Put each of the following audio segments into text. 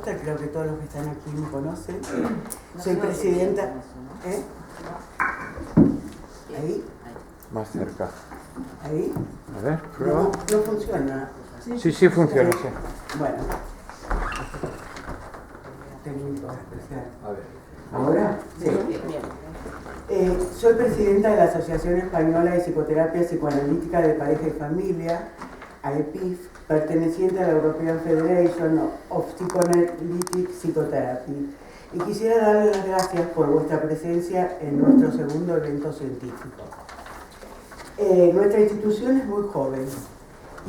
Costa, creo que todos los que están aquí me conocen. Soy presidenta. ¿Eh? ¿Ahí? Más cerca. ¿Ahí? A ver, prueba. No funciona. Sí, funciona, sí. Bueno. Técnico especial. A ver. ¿Ahora? Sí. Soy presidenta de la Asociación Española de Psicoterapia Psicoanalítica de Pareja y Familia, AEPIF, perteneciente a la European Federation of Psychoanalytic Psychotherapy. Y quisiera darle las gracias por vuestra presencia en nuestro segundo evento científico. Nuestra institución es muy joven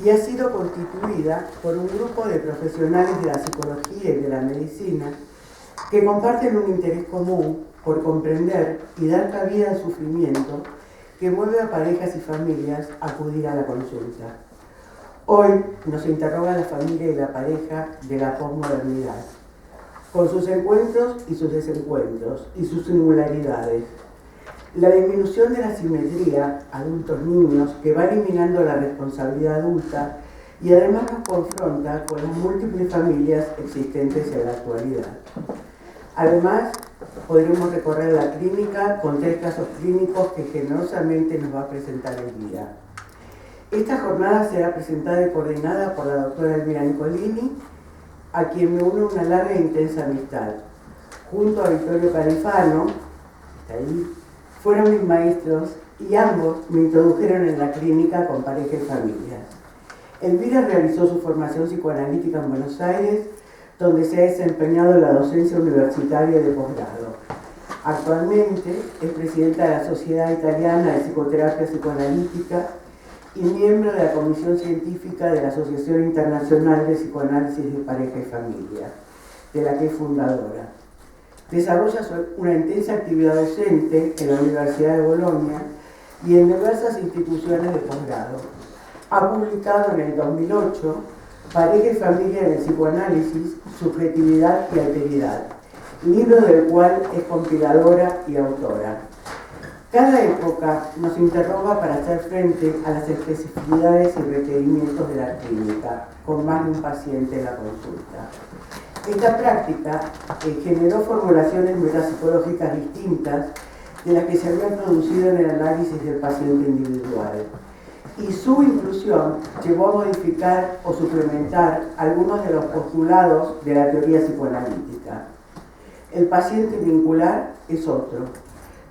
y ha sido constituida por un grupo de profesionales de la psicología y de la medicina que comparten un interés común por comprender y dar cabida al sufrimiento que mueve a parejas y familias a acudir a la consulta. Hoy nos interroga la familia y la pareja de la posmodernidad, con sus encuentros y sus desencuentros y sus singularidades. La disminución de la simetría adultos-niños que va eliminando la responsabilidad adulta y además nos confronta con las múltiples familias existentes en la actualidad. Además, podremos recorrer la clínica con 3 casos clínicos que generosamente nos va a presentar Elvira. Esta jornada será presentada y coordinada por la doctora Elvira Nicolini, a quien me une una larga e intensa amistad. Junto a Vittorio Califano, está ahí, fueron mis maestros y ambos me introdujeron en la clínica con pareja y familia. Elvira realizó su formación psicoanalítica en Buenos Aires, donde se ha desempeñado en la docencia universitaria de posgrado. Actualmente es presidenta de la Sociedad Italiana de Psicoterapia Psicoanalítica y miembro de la Comisión Científica de la Asociación Internacional de Psicoanálisis de Pareja y Familia, de la que es fundadora. Desarrolla una intensa actividad docente en la Universidad de Bolonia y en diversas instituciones de posgrado. Ha publicado en el 2008 Pareja y Familia en el Psicoanálisis, Subjetividad y Alteridad, libro del cual es compiladora y autora. Cada época nos interroga para hacer frente a las especificidades y requerimientos de la clínica, con más de un paciente en la consulta. Esta práctica generó formulaciones metapsicológicas distintas de las que se habían producido en el análisis del paciente individual. Y su inclusión llevó a modificar o suplementar algunos de los postulados de la teoría psicoanalítica. El paciente vincular es otro,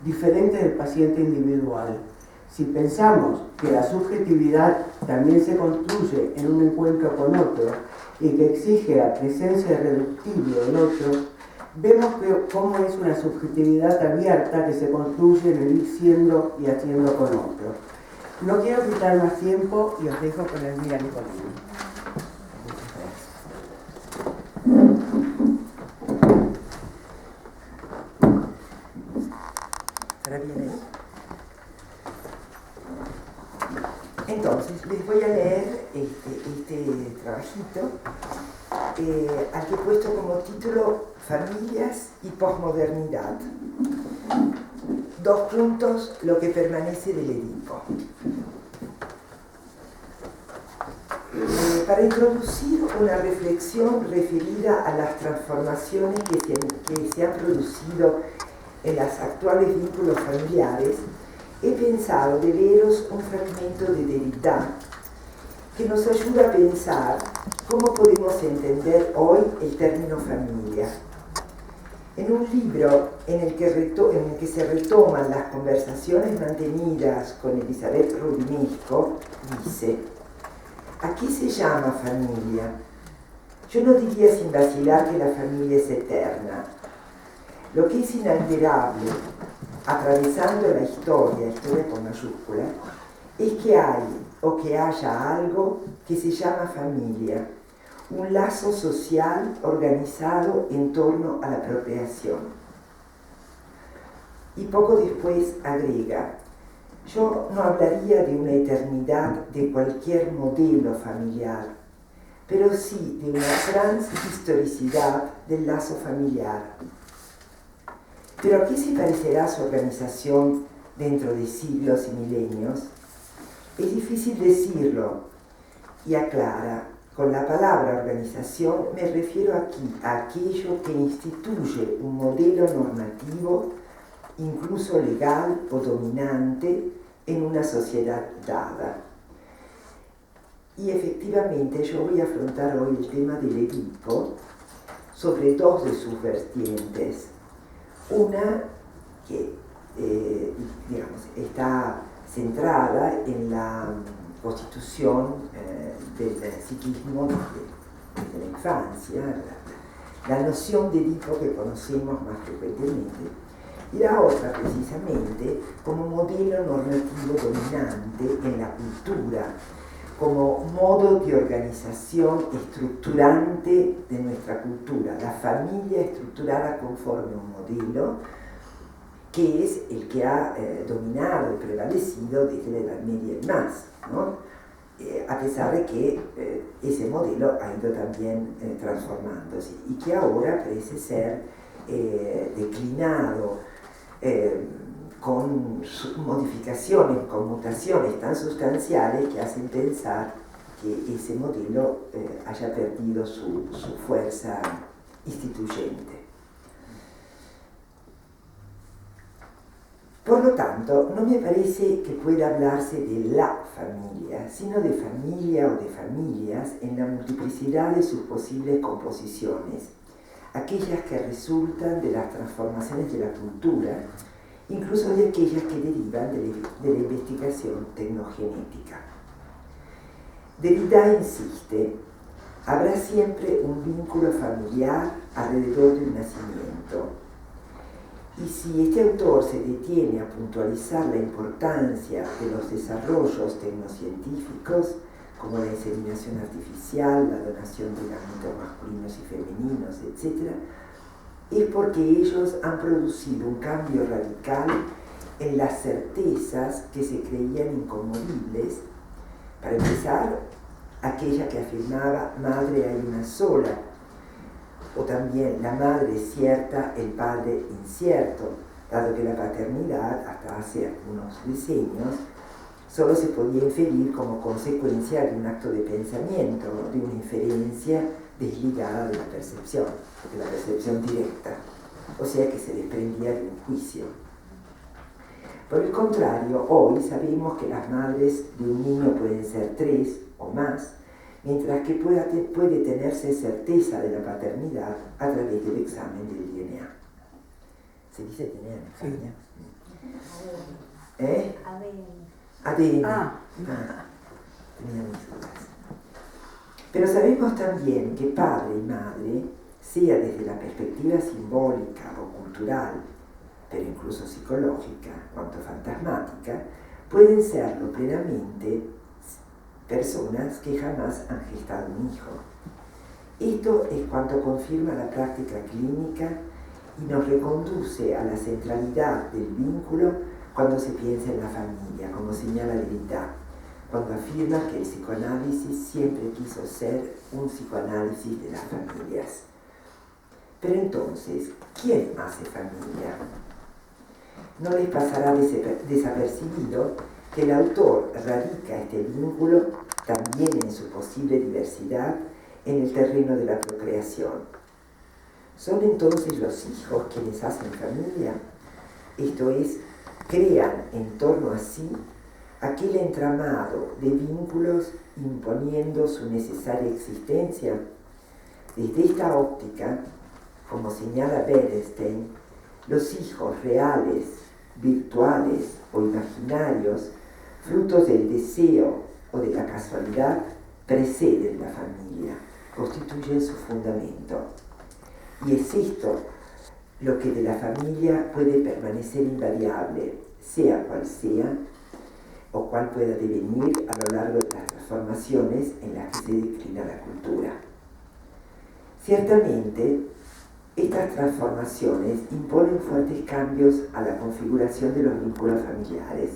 diferente del paciente individual. Si pensamos que la subjetividad también se construye en un encuentro con otro y que exige la presencia irreductible del otro, vemos cómo es una subjetividad abierta que se construye en el ir siendo y haciendo con otro. No quiero quitar más tiempo y os dejo con Elvira Nicolini. Ahora viene. Entonces, les voy a leer este trabajito al que he puesto como título Familias y posmodernidad. 2 puntos, lo que permanece del Edipo. Para introducir una reflexión referida a las transformaciones que se han producido en los actuales vínculos familiares, he pensado de leeros un fragmento de Derrida que nos ayuda a pensar cómo podemos entender hoy el término familia. En un libro en el que se retoman las conversaciones mantenidas con Elizabeth Rudinesco, dice: ¿a qué se llama familia? Yo no diría sin vacilar que la familia es eterna. Lo que es inalterable, atravesando la historia con mayúscula, es que hay o que haya algo que se llama familia, un lazo social organizado en torno a la procreación. Y poco después agrega: yo no hablaría de una eternidad de cualquier modelo familiar, pero sí de una transhistoricidad del lazo familiar. ¿Pero a qué se parecerá su organización dentro de siglos y milenios? Es difícil decirlo, y aclara: Con la palabra organización me refiero aquí a aquello que instituye un modelo normativo, incluso legal o dominante, en una sociedad dada. Y efectivamente yo voy a afrontar hoy el tema del Edipo sobre dos de sus vertientes. Una que digamos, está centrada en la constitución del psiquismo desde la infancia, la noción de Edipo que conocemos más frecuentemente, y la otra precisamente como modelo normativo dominante en la cultura, como modo de organización estructurante de nuestra cultura, la familia estructurada conforme a un modelo que es el que ha dominado y prevalecido desde la Edad Media y más, ¿no? A pesar de que ese modelo ha ido también transformándose y que ahora parece ser declinado con modificaciones, con mutaciones tan sustanciales que hacen pensar que ese modelo haya perdido su fuerza instituyente. Por lo tanto, no me parece que pueda hablarse de la familia, sino de familia o de familias en la multiplicidad de sus posibles composiciones, aquellas que resultan de las transformaciones de la cultura, incluso de aquellas que derivan de la investigación tecnogenética. Derrida insiste, habrá siempre un vínculo familiar alrededor del nacimiento. Y si este autor se detiene a puntualizar la importancia de los desarrollos tecnocientíficos, como la inseminación artificial, la donación de gametos masculinos y femeninos, etc., es porque ellos han producido un cambio radical en las certezas que se creían inconmovibles. Para empezar, aquella que afirmaba madre hay una sola, o también la madre es cierta, el padre incierto, dado que la paternidad, hasta hace algunos decenios, solo se podía inferir como consecuencia de un acto de pensamiento, de una inferencia desligada de la percepción directa, o sea que se desprendía de un juicio. Por el contrario, hoy sabemos que las madres de un niño pueden ser 3 o más, mientras que puede tenerse certeza de la paternidad a través del examen del DNA. ¿Se dice DNA en España? ¿Eh? ADN. Tenía mis dudas. Pero sabemos también que padre y madre, sea desde la perspectiva simbólica o cultural, pero incluso psicológica, cuanto fantasmática, pueden serlo plenamente personas que jamás han gestado un hijo. Esto es cuanto confirma la práctica clínica y nos reconduce a la centralidad del vínculo cuando se piensa en la familia, como señala Derrida, cuando afirma que el psicoanálisis siempre quiso ser un psicoanálisis de las familias. Pero entonces, ¿quién hace familia? No les pasará desapercibido que el autor radica este vínculo también en su posible diversidad en el terreno de la procreación. ¿Son entonces los hijos quienes hacen familia? Esto es, crean en torno a sí aquel entramado de vínculos imponiendo su necesaria existencia. Desde esta óptica, como señala Bernstein, los hijos reales, virtuales o imaginarios, frutos del deseo o de la casualidad, preceden la familia, constituyen su fundamento. Y es esto lo que de la familia puede permanecer invariable, sea cual sea, o cual pueda devenir a lo largo de las transformaciones en las que se declina la cultura. Ciertamente, estas transformaciones imponen fuertes cambios a la configuración de los vínculos familiares.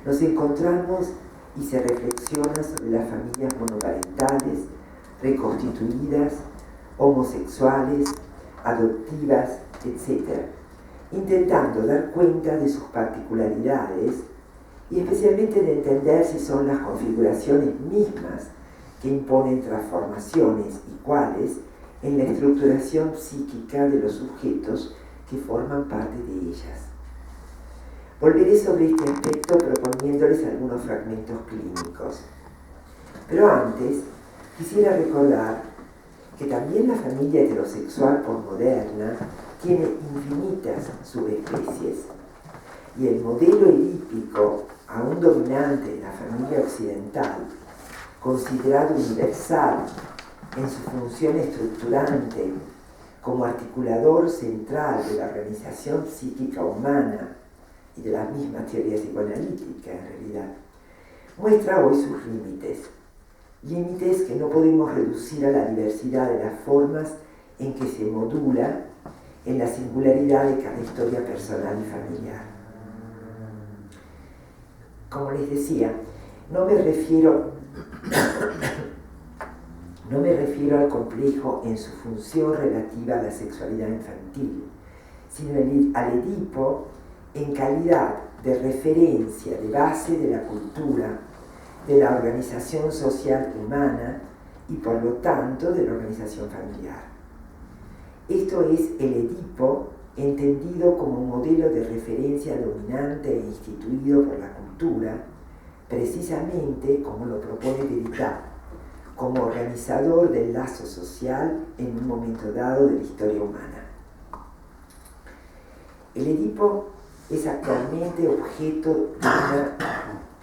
Nos encontramos y se reflexiona sobre las familias monoparentales, reconstituidas, homosexuales, adoptivas, etc., intentando dar cuenta de sus particularidades y especialmente de entender si son las configuraciones mismas que imponen transformaciones y cuales en la estructuración psíquica de los sujetos que forman parte de ellas. Volveré sobre este aspecto proponiéndoles algunos fragmentos clínicos. Pero antes, quisiera recordar que también la familia heterosexual posmoderna tiene infinitas subespecies, y el modelo edípico, aún dominante en la familia occidental, considerado universal en su función estructurante como articulador central de la organización psíquica humana y de las mismas teorías psicoanalíticas en realidad, muestra hoy sus límites que no podemos reducir a la diversidad de las formas en que se modula en la singularidad de cada historia personal y familiar. Como les decía, no me refiero al complejo en su función relativa a la sexualidad infantil, sino al Edipo en calidad de referencia, de base de la cultura, de la organización social humana y por lo tanto de la organización familiar. Esto es el Edipo entendido como un modelo de referencia dominante e instituido por la cultura, precisamente como lo propone Derrida, como organizador del lazo social en un momento dado de la historia humana. El Edipo es actualmente objeto de una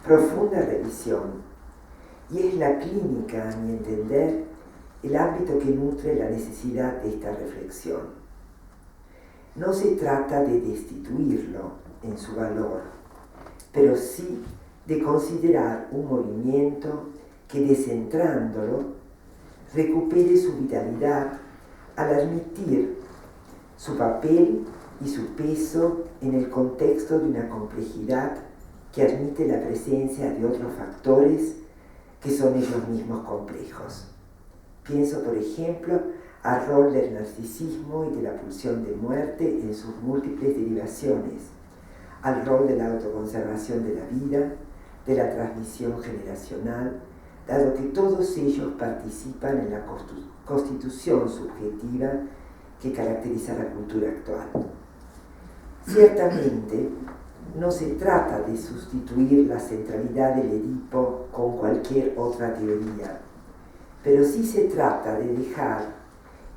profunda revisión y es la clínica, a mi entender, el ámbito que nutre la necesidad de esta reflexión. No se trata de destituirlo en su valor, pero sí de considerar un movimiento que, descentrándolo, recupere su vitalidad al admitir su papel y su peso en el contexto de una complejidad que admite la presencia de otros factores que son ellos mismos complejos. Pienso, por ejemplo, al rol del narcisismo y de la pulsión de muerte en sus múltiples derivaciones, al rol de la autoconservación de la vida, de la transmisión generacional, dado que todos ellos participan en la constitución subjetiva que caracteriza la cultura actual. Ciertamente, no se trata de sustituir la centralidad del Edipo con cualquier otra teoría, pero sí se trata de dejar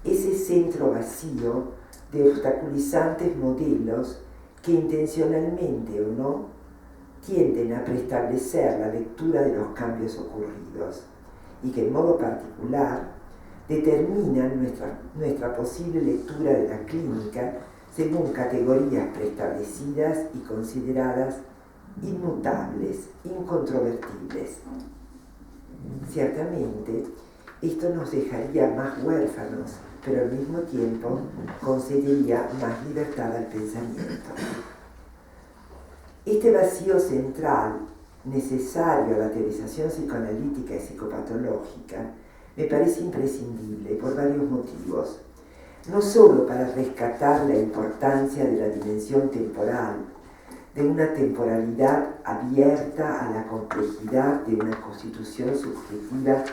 ese centro vacío de obstaculizantes modelos que intencionalmente o no tienden a preestablecer la lectura de los cambios ocurridos y que en modo particular determinan nuestra posible lectura de la clínica según categorías preestablecidas y consideradas inmutables, incontrovertibles. Ciertamente, esto nos dejaría más huérfanos, pero al mismo tiempo concedería más libertad al pensamiento. Este vacío central, necesario a la teorización psicoanalítica y psicopatológica, me parece imprescindible por varios motivos. No solo para rescatar la importancia de la dimensión temporal, de una temporalidad abierta a la complejidad de una constitución subjetiva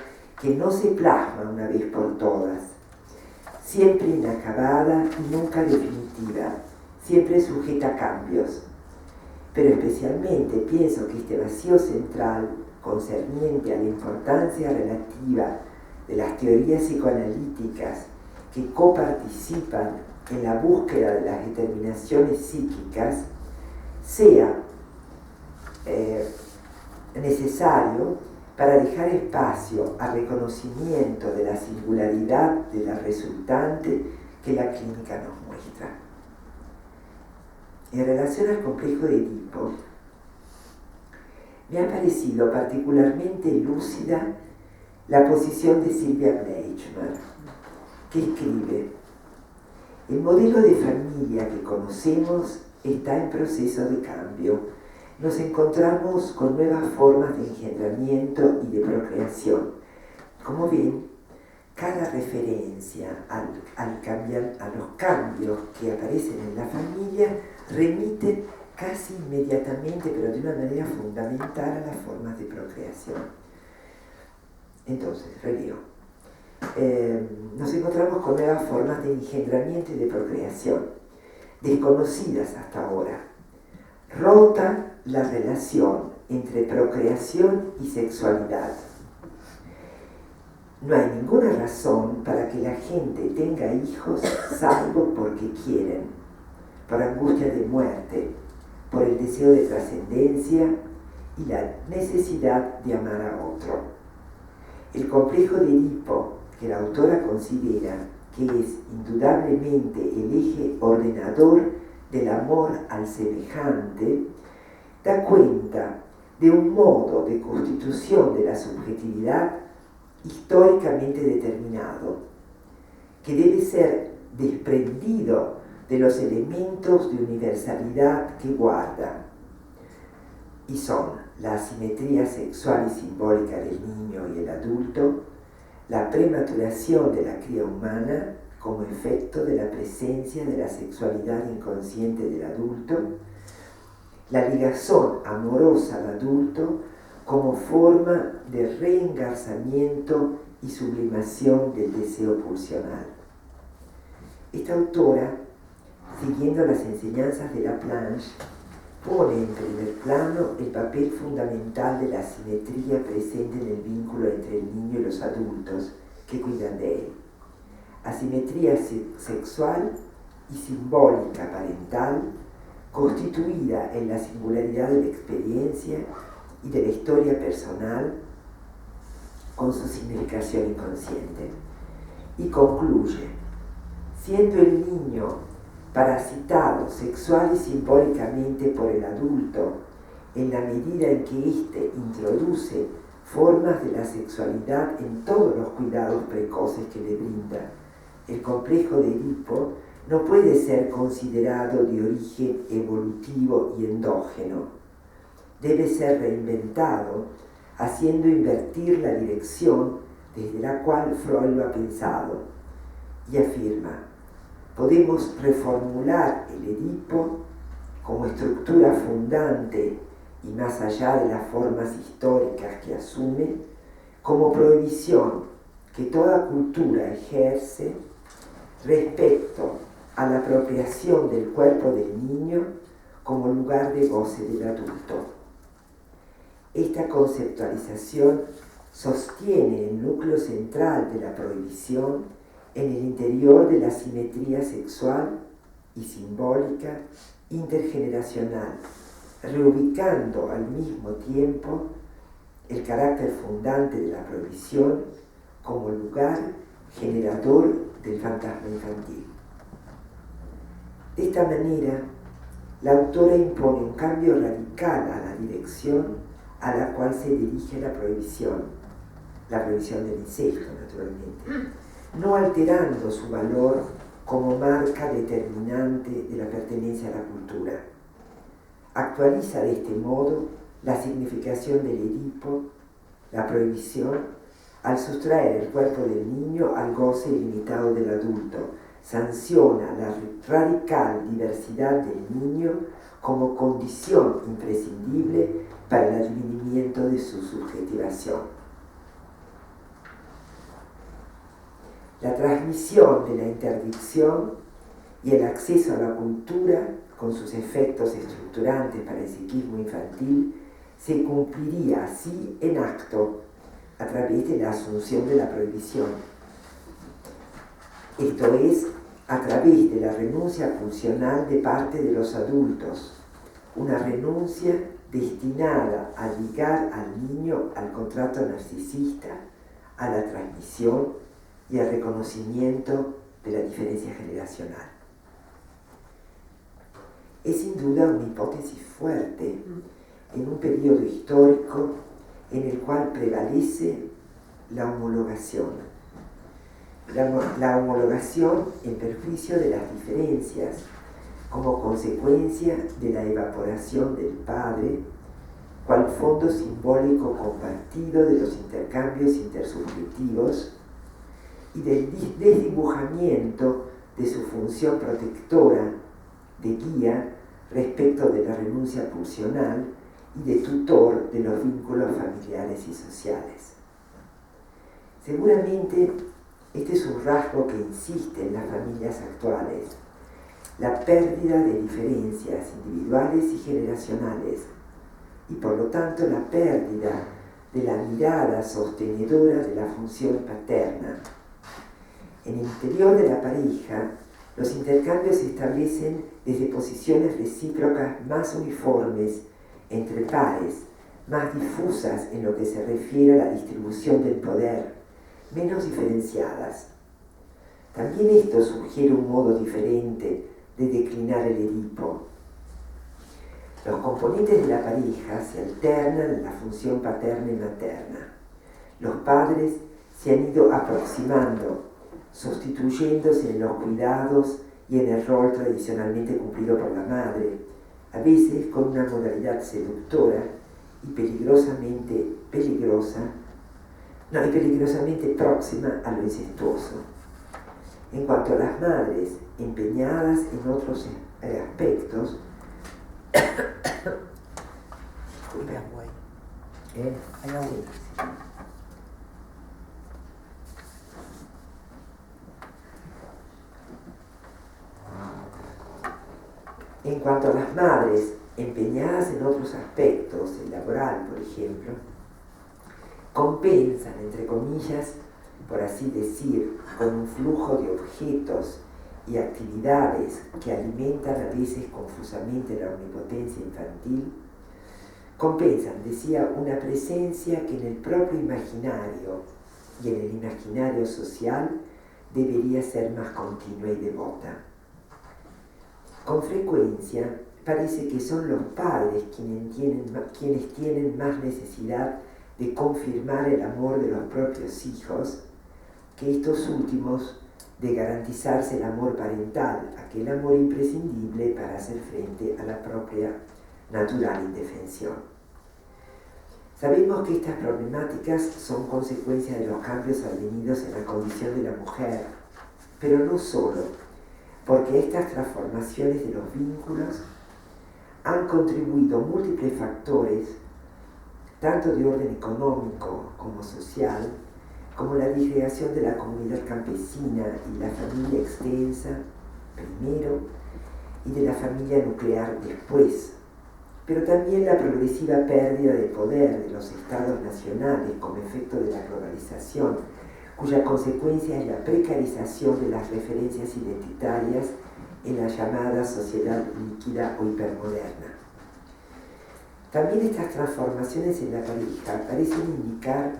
que no se plasma una vez por todas, siempre inacabada y nunca definitiva, siempre sujeta a cambios. Pero especialmente pienso que este vacío central concerniente a la importancia relativa de las teorías psicoanalíticas que coparticipan en la búsqueda de las determinaciones psíquicas sea necesario para dejar espacio al reconocimiento de la singularidad de la resultante que la clínica nos muestra. En relación al complejo de Edipo, me ha parecido particularmente lúcida la posición de Sylvia Bleichmann, que escribe: el modelo de familia que conocemos está en proceso de cambio. Nos encontramos con nuevas formas de engendramiento y de procreación. Como ven, cada referencia a los cambios que aparecen en la familia remite casi inmediatamente, pero de una manera fundamental, a las formas de procreación. Entonces, releo. Nos encontramos con nuevas formas de engendramiento y de procreación, desconocidas hasta ahora. Rota la relación entre procreación y sexualidad. No hay ninguna razón para que la gente tenga hijos salvo porque quieren, por angustia de muerte, por el deseo de trascendencia y la necesidad de amar a otro. El complejo de Edipo, que la autora considera que es indudablemente el eje ordenador del amor al semejante, da cuenta de un modo de constitución de la subjetividad históricamente determinado, que debe ser desprendido de los elementos de universalidad que guarda, y son la asimetría sexual y simbólica del niño y el adulto, la prematuración de la cría humana como efecto de la presencia de la sexualidad inconsciente del adulto, la ligazón amorosa al adulto como forma de reengarzamiento y sublimación del deseo pulsional. Esta autora, siguiendo las enseñanzas de Laplanche, pone en primer plano el papel fundamental de la asimetría presente en el vínculo entre el niño y los adultos que cuidan de él. Asimetría sexual y simbólica parental, constituida en la singularidad de la experiencia y de la historia personal con su significación inconsciente. Y concluye, siendo el niño parasitado sexual y simbólicamente por el adulto, en la medida en que éste introduce formas de la sexualidad en todos los cuidados precoces que le brinda, el complejo de Edipo no puede ser considerado de origen evolutivo y endógeno. Debe ser reinventado, haciendo invertir la dirección desde la cual Freud lo ha pensado, y afirma: podemos reformular el Edipo como estructura fundante y más allá de las formas históricas que asume, como prohibición que toda cultura ejerce respecto a la apropiación del cuerpo del niño como lugar de goce del adulto. Esta conceptualización sostiene el núcleo central de la prohibición en el interior de la simetría sexual y simbólica intergeneracional, reubicando al mismo tiempo el carácter fundante de la prohibición como lugar generador del fantasma infantil. De esta manera, la autora impone un cambio radical a la dirección a la cual se dirige la prohibición del incesto, naturalmente, no alterando su valor como marca determinante de la pertenencia a la cultura. Actualiza de este modo la significación del Edipo, la prohibición, al sustraer el cuerpo del niño al goce ilimitado del adulto, sanciona la radical diversidad del niño como condición imprescindible para el advenimiento de su subjetivación. La transmisión de la interdicción y el acceso a la cultura, con sus efectos estructurantes para el psiquismo infantil, se cumpliría así en acto a través de la asunción de la prohibición. Esto es, a través de la renuncia pulsional de parte de los adultos, una renuncia destinada a ligar al niño al contrato narcisista, a la transmisión y al reconocimiento de la diferencia generacional. Es sin duda una hipótesis fuerte en un periodo histórico en el cual prevalece la homologación. La homologación en perjuicio de las diferencias como consecuencia de la evaporación del padre, cual fondo simbólico compartido de los intercambios intersubjetivos y del desdibujamiento de su función protectora de guía respecto de la renuncia pulsional y de tutor de los vínculos familiares y sociales. Seguramente este es un rasgo que insiste en las familias actuales, la pérdida de diferencias individuales y generacionales, y por lo tanto la pérdida de la mirada sostenedora de la función paterna. En el interior de la pareja, los intercambios se establecen desde posiciones recíprocas más uniformes entre pares, más difusas en lo que se refiere a la distribución del poder, menos diferenciadas. También esto sugiere un modo diferente de declinar el Edipo. Los componentes de la pareja se alternan en la función paterna y materna. Los padres se han ido aproximando, sustituyéndose en los cuidados y en el rol tradicionalmente cumplido por la madre, a veces con una modalidad seductora y peligrosamente próxima a lo incestuoso. En cuanto a las madres empeñadas en otros aspectos, En cuanto a las madres empeñadas en otros aspectos, el laboral, por ejemplo, compensan, entre comillas, por así decir, con un flujo de objetos y actividades que alimentan a veces confusamente la omnipotencia infantil, compensan, decía, una presencia que en el propio imaginario y en el imaginario social debería ser más continua y devota. Con frecuencia parece que son los padres quienes tienen más necesidad de confirmar el amor de los propios hijos que estos últimos de garantizarse el amor parental, aquel amor imprescindible para hacer frente a la propia natural indefensión. Sabemos que estas problemáticas son consecuencia de los cambios advenidos en la condición de la mujer, pero no solo, porque estas transformaciones de los vínculos han contribuido múltiples factores, tanto de orden económico como social, como la disgregación de la comunidad campesina y la familia extensa, primero, y de la familia nuclear después, pero también la progresiva pérdida de poder de los estados nacionales como efecto de la globalización, cuya consecuencia es la precarización de las referencias identitarias en la llamada sociedad líquida o hipermoderna. También estas transformaciones en la pareja parecen indicar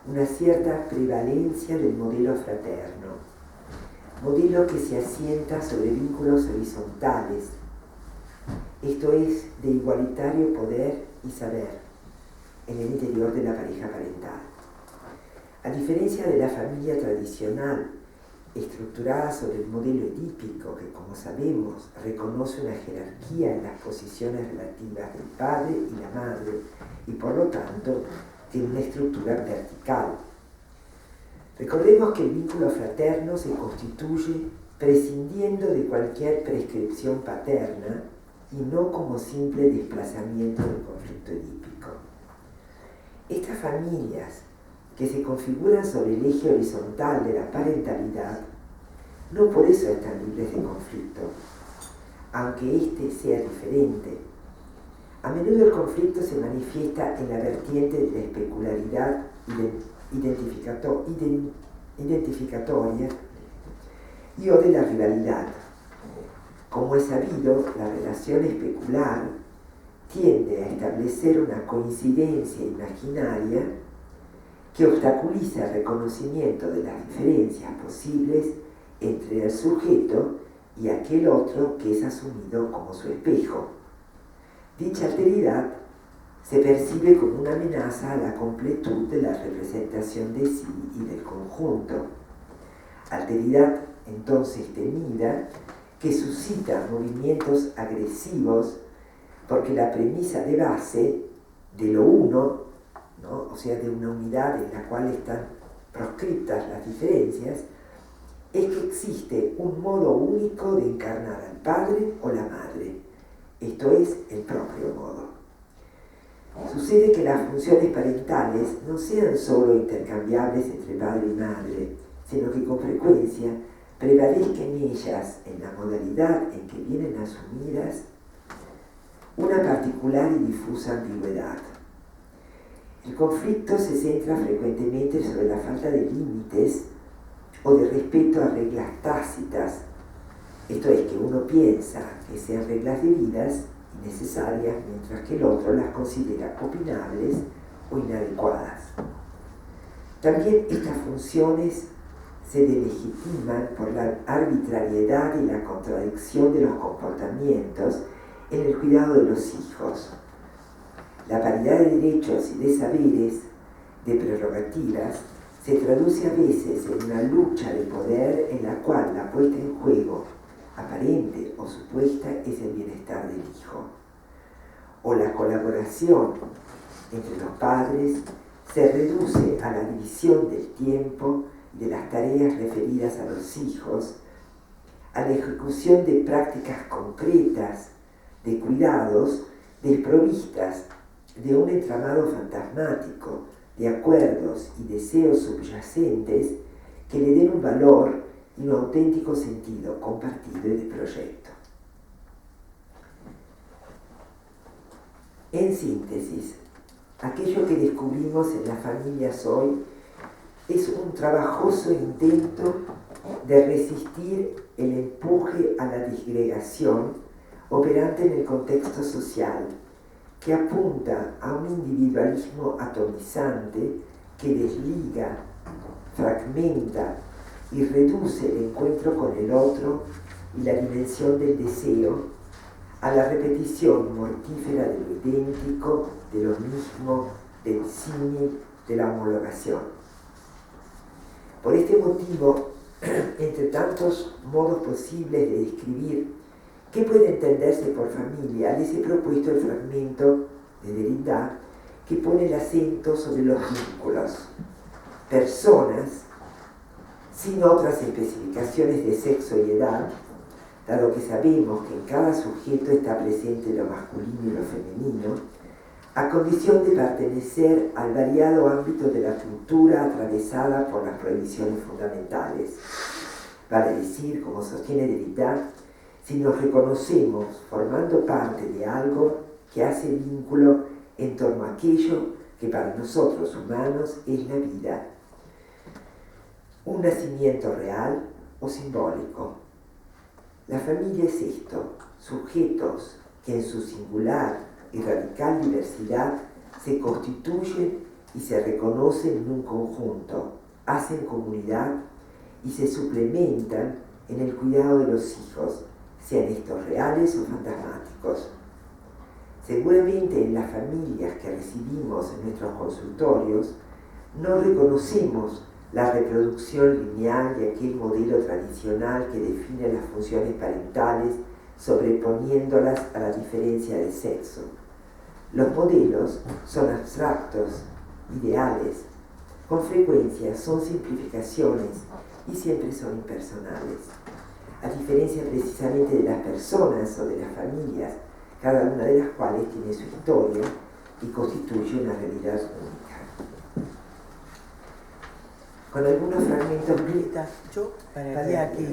una cierta prevalencia del modelo fraterno, modelo que se asienta sobre vínculos horizontales, esto es, de igualitario poder y saber, en el interior de la pareja parental. A diferencia de la familia tradicional, estructurada sobre el modelo edípico, que como sabemos reconoce una jerarquía en las posiciones relativas del padre y la madre, y por lo tanto tiene una estructura vertical. Recordemos que el vínculo fraterno se constituye prescindiendo de cualquier prescripción paterna y no como simple desplazamiento del conflicto edípico. Estas familias que se configuran sobre el eje horizontal de la parentalidad no por eso están libres de conflicto, aunque éste sea diferente. A menudo el conflicto se manifiesta en la vertiente de la especularidad identificatoria y o de la rivalidad. Como es sabido, la relación especular tiende a establecer una coincidencia imaginaria que obstaculiza el reconocimiento de las diferencias posibles entre el sujeto y aquel otro que es asumido como su espejo. Dicha alteridad se percibe como una amenaza a la completud de la representación de sí y del conjunto. Alteridad entonces temida que suscita movimientos agresivos porque la premisa de base de lo uno, ¿no? O sea, de una unidad en la cual están proscriptas las diferencias, es que existe un modo único de encarnar al padre o la madre, esto es, el propio modo. Sucede que las funciones parentales no sean solo intercambiables entre padre y madre, sino que con frecuencia prevalezca en ellas, en la modalidad en que vienen asumidas, una particular y difusa ambigüedad. El conflicto se centra frecuentemente sobre la falta de límites o de respeto a reglas tácitas, esto es, que uno piensa que sean reglas debidas y necesarias, mientras que el otro las considera opinables o inadecuadas. También estas funciones se delegitiman por la arbitrariedad y la contradicción de los comportamientos en el cuidado de los hijos. La paridad de derechos y de saberes, de prerrogativas, se traduce a veces en una lucha de poder en la cual la puesta en juego, aparente o supuesta, es el bienestar del hijo. O la colaboración entre los padres se reduce a la división del tiempo y de las tareas referidas a los hijos, a la ejecución de prácticas concretas, de cuidados desprovistas de un entramado fantasmático de acuerdos y deseos subyacentes que le den un valor y un auténtico sentido compartido y de proyecto. En síntesis, aquello que descubrimos en las familias hoy es un trabajoso intento de resistir el empuje a la disgregación operante en el contexto social, que apunta a un individualismo atomizante que desliga, fragmenta y reduce el encuentro con el otro y la dimensión del deseo a la repetición mortífera de lo idéntico, de lo mismo, del símil, de la homologación. Por este motivo, entre tantos modos posibles de describir qué puede entenderse por familia, les he propuesto el fragmento de Derrida que pone el acento sobre los vínculos, personas, sin otras especificaciones de sexo y edad, dado que sabemos que en cada sujeto está presente lo masculino y lo femenino, a condición de pertenecer al variado ámbito de la cultura atravesada por las prohibiciones fundamentales. Vale decir, como sostiene Derrida, si nos reconocemos formando parte de algo que hace vínculo en torno a aquello que para nosotros humanos es la vida. Un nacimiento real o simbólico. La familia es esto, sujetos que en su singular y radical diversidad se constituyen y se reconocen en un conjunto, hacen comunidad y se suplementan en el cuidado de los hijos, sean estos reales o fantasmáticos. Seguramente en las familias que recibimos en nuestros consultorios no reconocemos la reproducción lineal de aquel modelo tradicional que define las funciones parentales, sobreponiéndolas a la diferencia de sexo. Los modelos son abstractos, ideales, con frecuencia son simplificaciones y siempre son impersonales. A diferencia precisamente de las personas o de las familias, cada una de las cuales tiene su historia y constituye una realidad única. Con algunos fragmentos... Yo pararía aquí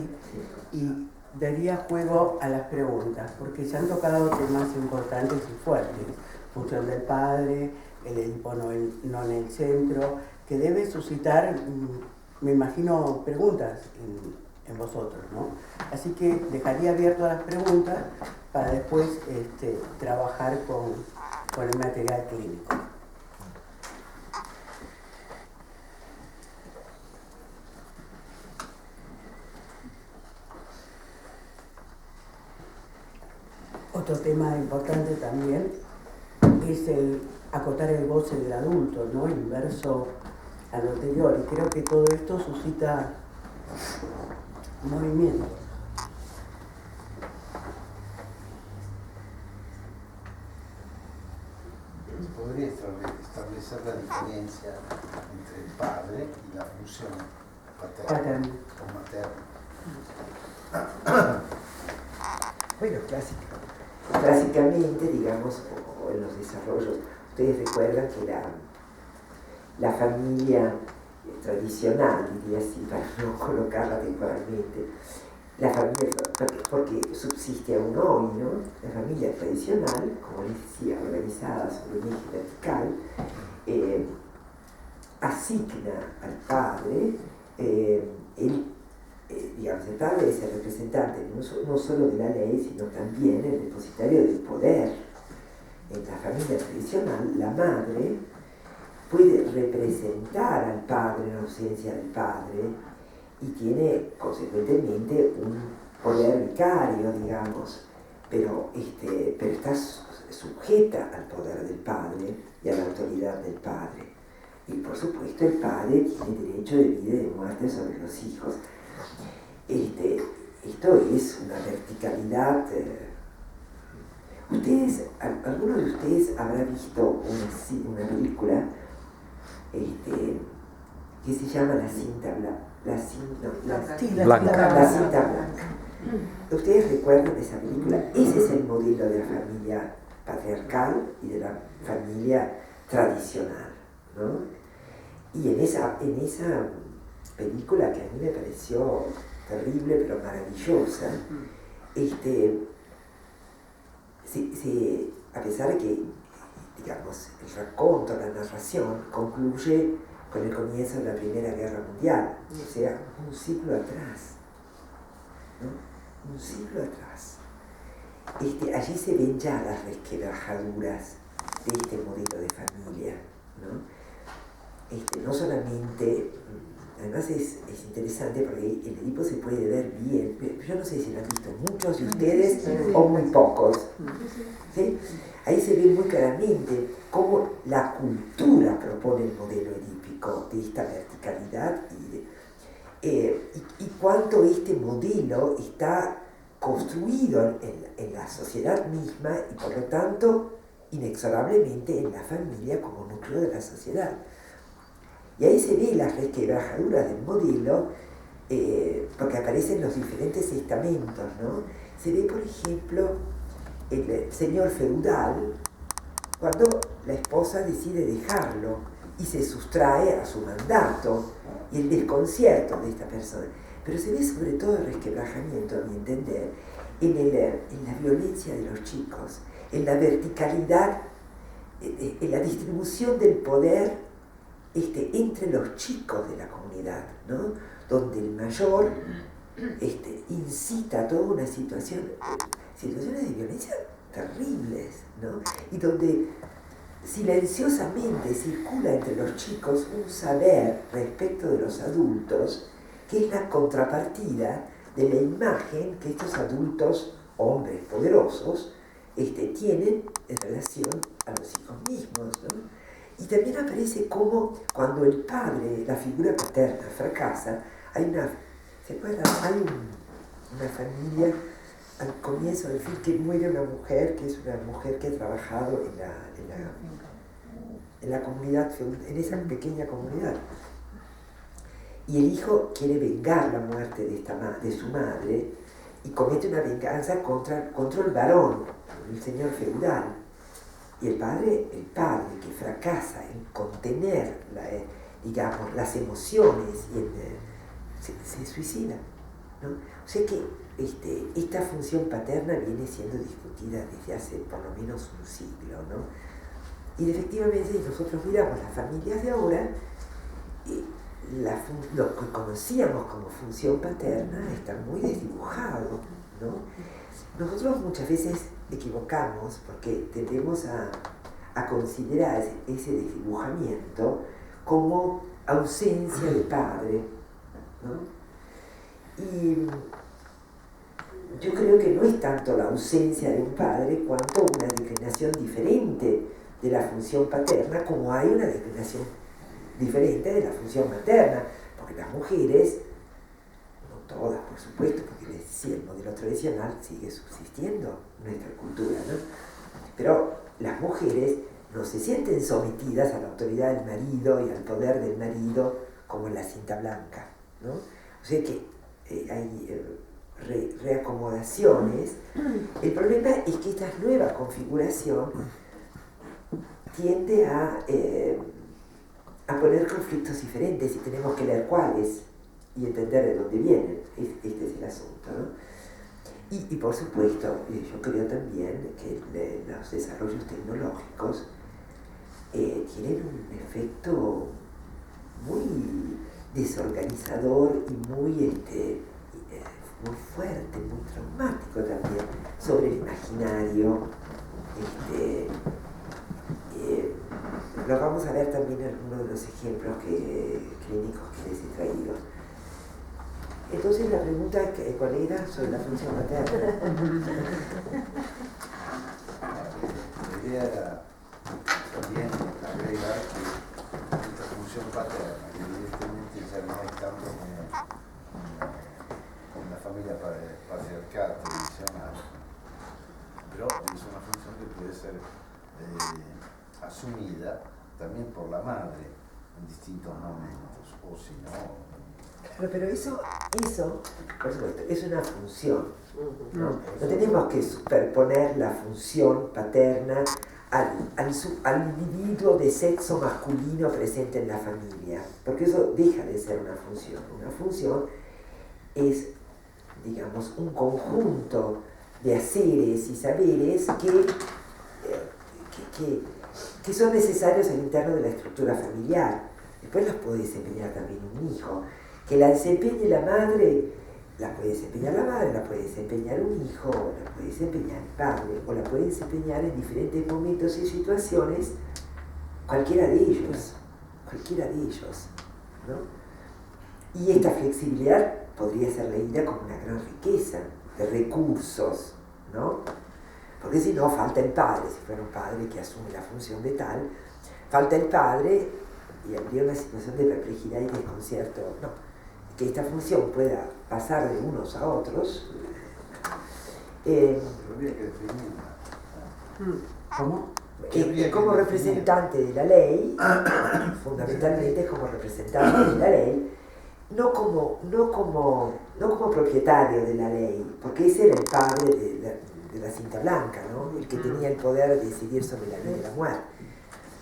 y daría juego a las preguntas, porque se han tocado temas importantes y fuertes. Función del padre, el Edipo no en el centro, que debe suscitar, me imagino, preguntas en vosotros, ¿no? Así que dejaría abierto a las preguntas para después trabajar con el material clínico. Otro tema importante también es el acotar el goce del adulto, ¿no? Inverso a lo anterior. Y creo que todo esto suscita movimiento. Podría establecer la diferencia entre el padre y la función paterna o materna. Bueno, clásicamente, digamos, o en los desarrollos Ustedes recuerdan que la familia tradicional, diría así, para no colocarla temporalmente, la familia, porque subsiste aún hoy, ¿no? La familia tradicional, como les decía, organizada sobre un eje vertical, asigna al padre, digamos, el padre es el representante no solo de la ley, sino también el depositario del poder. En la familia tradicional, la madre puede representar al padre en ausencia del padre y tiene consecuentemente un poder vicario, digamos, pero está sujeta al poder del padre y a la autoridad del padre. Y por supuesto el padre tiene derecho de vida y de muerte sobre los hijos. Esto es una verticalidad. Algunos de ustedes habrán visto una película que se llama La cinta blanca. ¿Ustedes recuerdan esa película? Ese es el modelo de la familia patriarcal y de la familia tradicional, ¿no? Y en esa película, que a mí me pareció terrible pero maravillosa, a pesar de que, digamos, el raconto, la narración concluye con el comienzo de la Primera Guerra Mundial, o sea, un siglo atrás, ¿no? Un siglo atrás. Allí se ven ya las resquebrajaduras de este modelo de familia, ¿no? No solamente, además es interesante porque el Edipo se puede ver bien, pero yo no sé si lo han visto muchos de ustedes o muy pocos, ¿sí? Ahí se ve muy claramente cómo la cultura propone el modelo edípico de esta verticalidad y cuánto este modelo está construido en la sociedad misma y por lo tanto inexorablemente en la familia como núcleo de la sociedad. Y ahí se ve las resquebrajaduras del modelo, porque aparecen los diferentes estamentos, ¿no? Se ve, por ejemplo, el señor feudal, cuando la esposa decide dejarlo y se sustrae a su mandato, y el desconcierto de esta persona. Pero se ve sobre todo el resquebrajamiento, a mi entender, en la violencia de los chicos, en la verticalidad, en la distribución del poder entre los chicos de la comunidad, ¿no? Donde el mayor incita a toda una situaciones de violencia terribles, ¿no? Y donde silenciosamente circula entre los chicos un saber respecto de los adultos que es la contrapartida de la imagen que estos adultos, hombres poderosos, tienen en relación a los hijos mismos, ¿no? Y también aparece como cuando el padre, la figura paterna, fracasa, ¿se acuerdan? Hay una familia al comienzo del film que muere una mujer, que es una mujer que ha trabajado en la comunidad, en esa pequeña comunidad. Y el hijo quiere vengar la muerte de su madre y comete una venganza contra el varón, el señor feudal. Y el padre que fracasa en contener las emociones se suicida, ¿no? O sea que esta función paterna viene siendo discutida desde hace por lo menos un siglo, ¿no? Y efectivamente, si nosotros miramos las familias de ahora, lo que conocíamos como función paterna está muy desdibujado, ¿no? Nosotros muchas veces equivocamos porque tendemos a considerar ese desdibujamiento como ausencia de padre, ¿no? Y yo creo que no es tanto la ausencia de un padre cuanto una declinación diferente de la función paterna, como hay una declinación diferente de la función materna, porque las mujeres, no todas por supuesto, porque les decía, el modelo tradicional sigue subsistiendo en nuestra cultura, ¿no? Pero las mujeres no se sienten sometidas a la autoridad del marido y al poder del marido como en la cinta blanca, ¿no? O sea que hay reacomodaciones. El problema es que esta nueva configuración tiende a poner conflictos diferentes y tenemos que leer cuáles y entender de dónde vienen. Este es el asunto, ¿no? Y por supuesto, yo creo también que los desarrollos tecnológicos tienen un efecto muy desorganizador y muy fuerte, muy traumático también sobre el imaginario. Lo vamos a ver también en algunos de los ejemplos clínicos que les he traído. Entonces la pregunta ¿cuál era? Sobre la función paterna. La idea era también agregar que esta función paterna, que evidentemente ya no es tanto como una familia patriarcal tradicional, pero es una función que puede ser asumida también por la madre en distintos momentos, o si no. Pero eso, por supuesto, es una función, ¿no? No tenemos que superponer la función paterna al individuo de sexo masculino presente en la familia, porque eso deja de ser una función. Una función es, digamos, un conjunto de haceres y saberes que son necesarios al interno de la estructura familiar. Después los puede desempeñar también un hijo. Que la desempeñe la madre, la puede desempeñar la madre, la puede desempeñar un hijo, la puede desempeñar el padre, o la puede desempeñar en diferentes momentos y situaciones cualquiera de ellos, ¿no? Y esta flexibilidad podría ser leída como una gran riqueza de recursos, ¿no? Porque si no, falta el padre, si fuera un padre que asume la función de tal, falta el padre y habría una situación de perplejidad y desconcierto, no. Que esta función pueda pasar de unos a otros. Habría que definirla. ¿Cómo? Como representante de la ley, fundamentalmente como representante de la ley, no como propietario de la ley, porque ese era el padre de la cinta blanca, ¿no? El que tenía el poder de decidir sobre la ley de la muerte.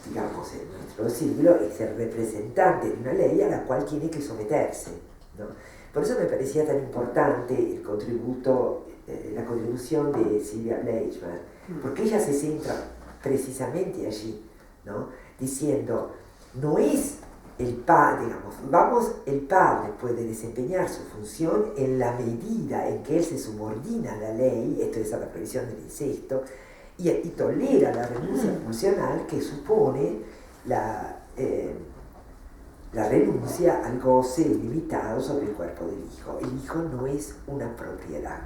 Digamos, en nuestro siglo es el representante de una ley a la cual tiene que someterse, ¿no? Por eso me parecía tan importante el contributo, la contribución de Sylvia Bleichmann, porque ella se centra precisamente allí, ¿no? Diciendo, no es el padre, digamos, el padre puede desempeñar su función en la medida en que él se subordina a la ley, esto es a la prohibición del incesto, y tolera la renuncia funcional que supone la renuncia al goce ilimitado sobre el cuerpo del hijo. El hijo no es una propiedad,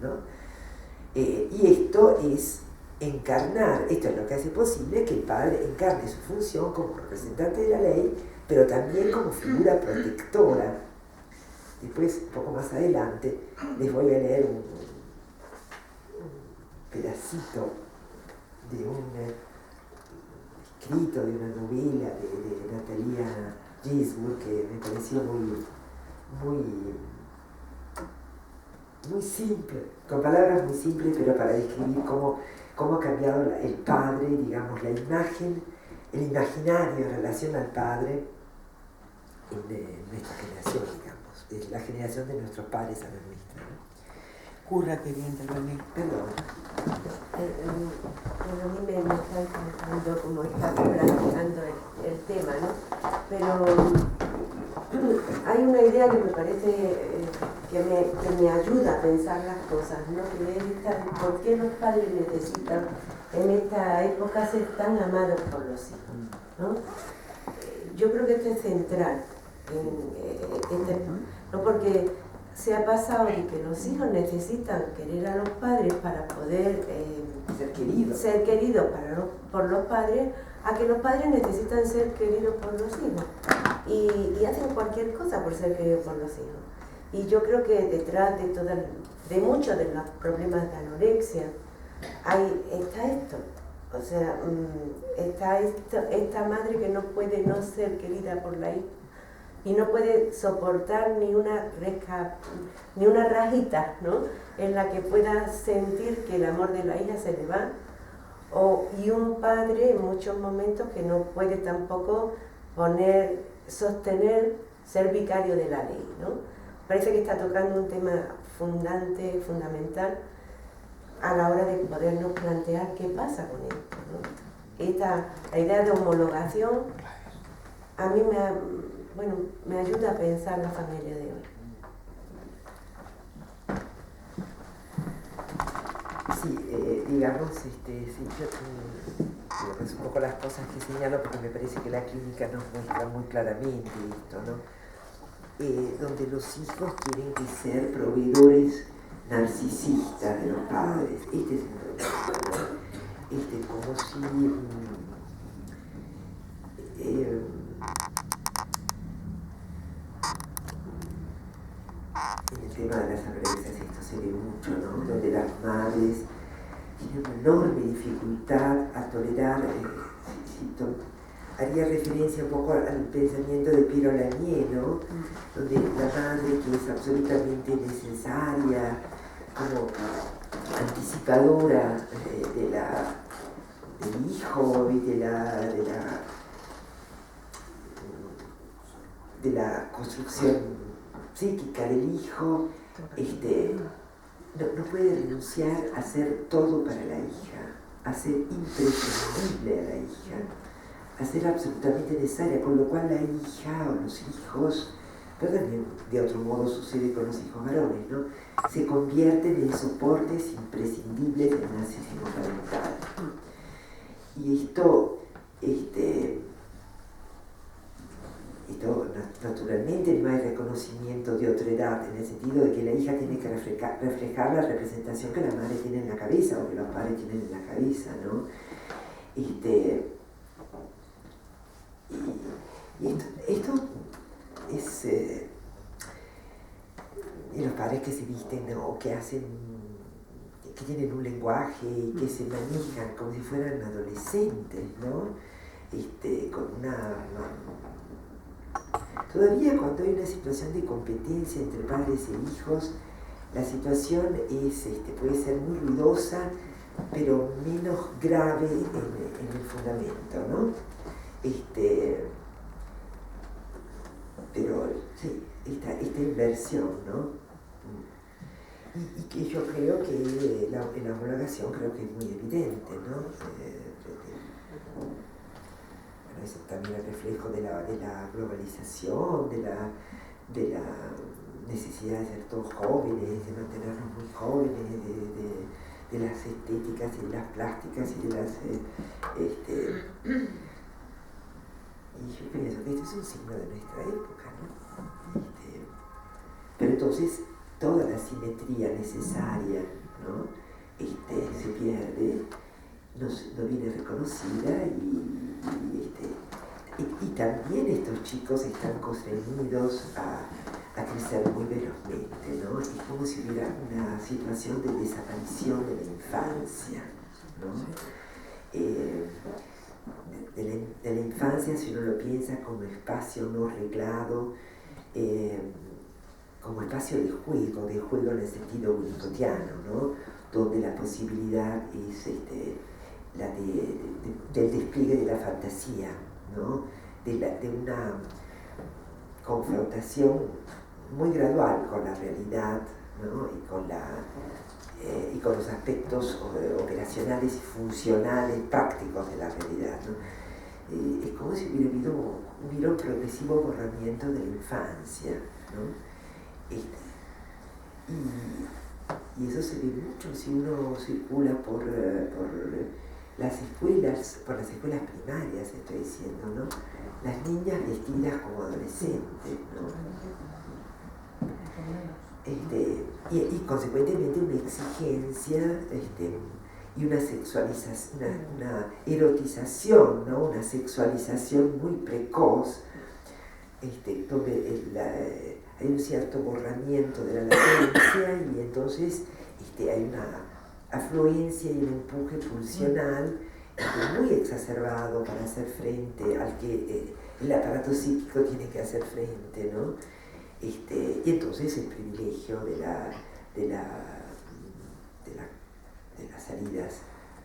¿no? Y esto es encarnar, esto es lo que hace posible que el padre encarne su función como representante de la ley, pero también como figura protectora. Después, un poco más adelante, les voy a leer un pedacito de un escrito, de una novela de Natalia Gisburg que me pareció muy simple, con palabras muy simples, pero para describir cómo ha cambiado el padre, digamos, la imagen, el imaginario en relación al padre en nuestra generación, digamos, es la generación de nuestros padres a la nuestra, ¿no? Curra quería intervenir. Perdón. A mí me está encantando como está planteando el tema, ¿no? Pero hay una idea que me parece que me ayuda a pensar las cosas, ¿no? Que es esta, ¿por qué los padres necesitan en esta época ser tan amados por los hijos, ¿no? Yo creo que esto es central, no porque se ha pasado de que los hijos necesitan querer a los padres para poder ser queridos por los padres, a que los padres necesitan ser queridos por los hijos y hacen cualquier cosa por ser queridos por los hijos. Y yo creo que detrás de muchos de los problemas de anorexia está esto. O sea, está esta madre que no puede no ser querida por la hija y no puede soportar ni una rajita, ¿no? En la que pueda sentir que el amor de la hija se le va y un padre en muchos momentos que no puede tampoco sostener ser vicario de la ley, ¿no? Parece que está tocando un tema fundamental a la hora de podernos plantear qué pasa con esto, ¿no? La idea de homologación a mí me ayuda a pensar la familia de hoy. Sí, digamos, sí, yo es un poco las cosas que señalo porque me parece que la clínica nos muestra muy claramente esto, ¿no? Donde los hijos tienen que ser proveedores narcisistas de los padres. Este es el problema, ¿no? Como si en el tema de las anorexia esto se ve mucho, ¿no? Donde las madres tienen una enorme dificultad a tolerar, haría referencia un poco al pensamiento de Piero Lanier, ¿no? Donde la madre, que es absolutamente necesaria, como anticipadora del hijo y de la construcción psíquica del hijo, no puede renunciar a hacer todo para la hija, a ser imprescindible a la hija, a ser absolutamente necesaria, con lo cual la hija o los hijos, pero también de otro modo sucede con los hijos varones, ¿no? Se convierten en soportes imprescindibles del narcisismo parental. Y esto naturalmente no hay reconocimiento de otra edad, en el sentido de que la hija tiene que reflejar la representación que la madre tiene en la cabeza o que los padres tienen en la cabeza, ¿no? Y esto es y los padres que se visten, ¿no? O que tienen un lenguaje y que se manejan como si fueran adolescentes, ¿no? Con todavía cuando hay una situación de competencia entre padres e hijos, la situación puede ser muy ruidosa, pero menos grave en el fundamento, ¿no? Pero sí, esta inversión, ¿no? Y que yo creo que la homologación creo que es muy evidente, ¿no? Bueno, es también el reflejo de la globalización, de la necesidad de ser todos jóvenes, de mantenernos muy jóvenes, de las estéticas y de las plásticas y de las... y yo pienso que esto es un signo de nuestra época, ¿no? Pero entonces toda la simetría necesaria, ¿no? Se pierde, no viene reconocida y también estos chicos están constreñidos a crecer muy velozmente, ¿no? Es como si hubiera una situación de desaparición de la infancia, ¿no? De la infancia, si uno lo piensa como espacio no reglado, como espacio de juego en el sentido winnicottiano, ¿no? Donde la posibilidad es del despliegue de la fantasía, ¿no? De una confrontación muy gradual con la realidad, ¿no? Y con los aspectos operacionales y funcionales, prácticos de la realidad, ¿no? Es como si hubiera un progresivo borramiento de la infancia, ¿no? Y eso se ve mucho si uno circula por las escuelas primarias, estoy diciendo, ¿no? Las niñas vestidas como adolescentes, ¿no? Y consecuentemente una exigencia y una sexualización, una erotización, ¿no? Una sexualización muy precoz, donde hay un cierto borramiento de la latencia y entonces hay una afluencia y un empuje pulsional muy exacerbado para hacer frente al que el aparato psíquico tiene que hacer frente, ¿no? Y entonces el privilegio de las salidas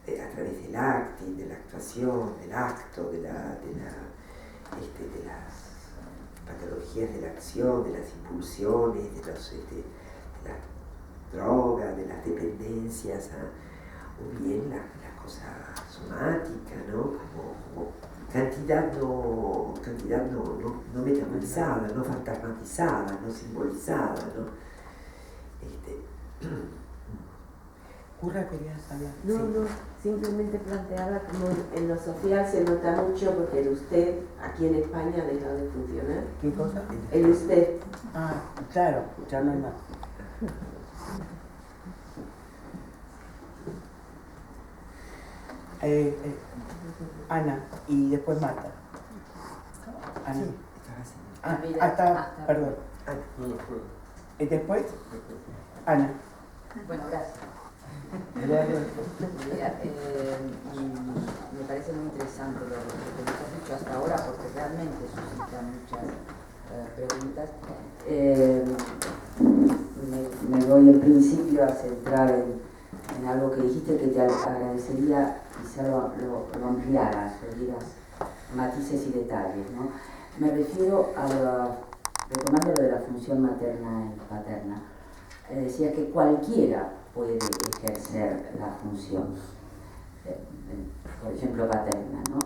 a través del acting, de la actuación, del acto, de las patologías de la acción, de las impulsiones, de las drogas, de las dependencias, o bien la cosa somática, ¿no? Como cantidad no metabolizada, no fantasmatizada, no simbolizada, ¿no? Curra, querías hablar. No, Sí. no, simplemente planteaba como en lo social se nota mucho porque el usted aquí en España ha dejado de funcionar. ¿Qué cosa? El usted. Ah, claro, ya no hay más. Ana, y después Marta. Ana. Sí, estaba así. Ah, Mira, hasta, perdón. Y después, Ana. Bueno, gracias. Mira, Mira, me parece muy interesante lo que nos has dicho hasta ahora porque realmente suscita muchas preguntas. Me voy en principio a centrar en algo que dijiste que te agradecería quizá lo ampliaras o dieras matices y detalles, ¿no? Me refiero retomando lo de la función materna y paterna. Decía que cualquiera puede ejercer la función, por ejemplo, paterna, ¿no?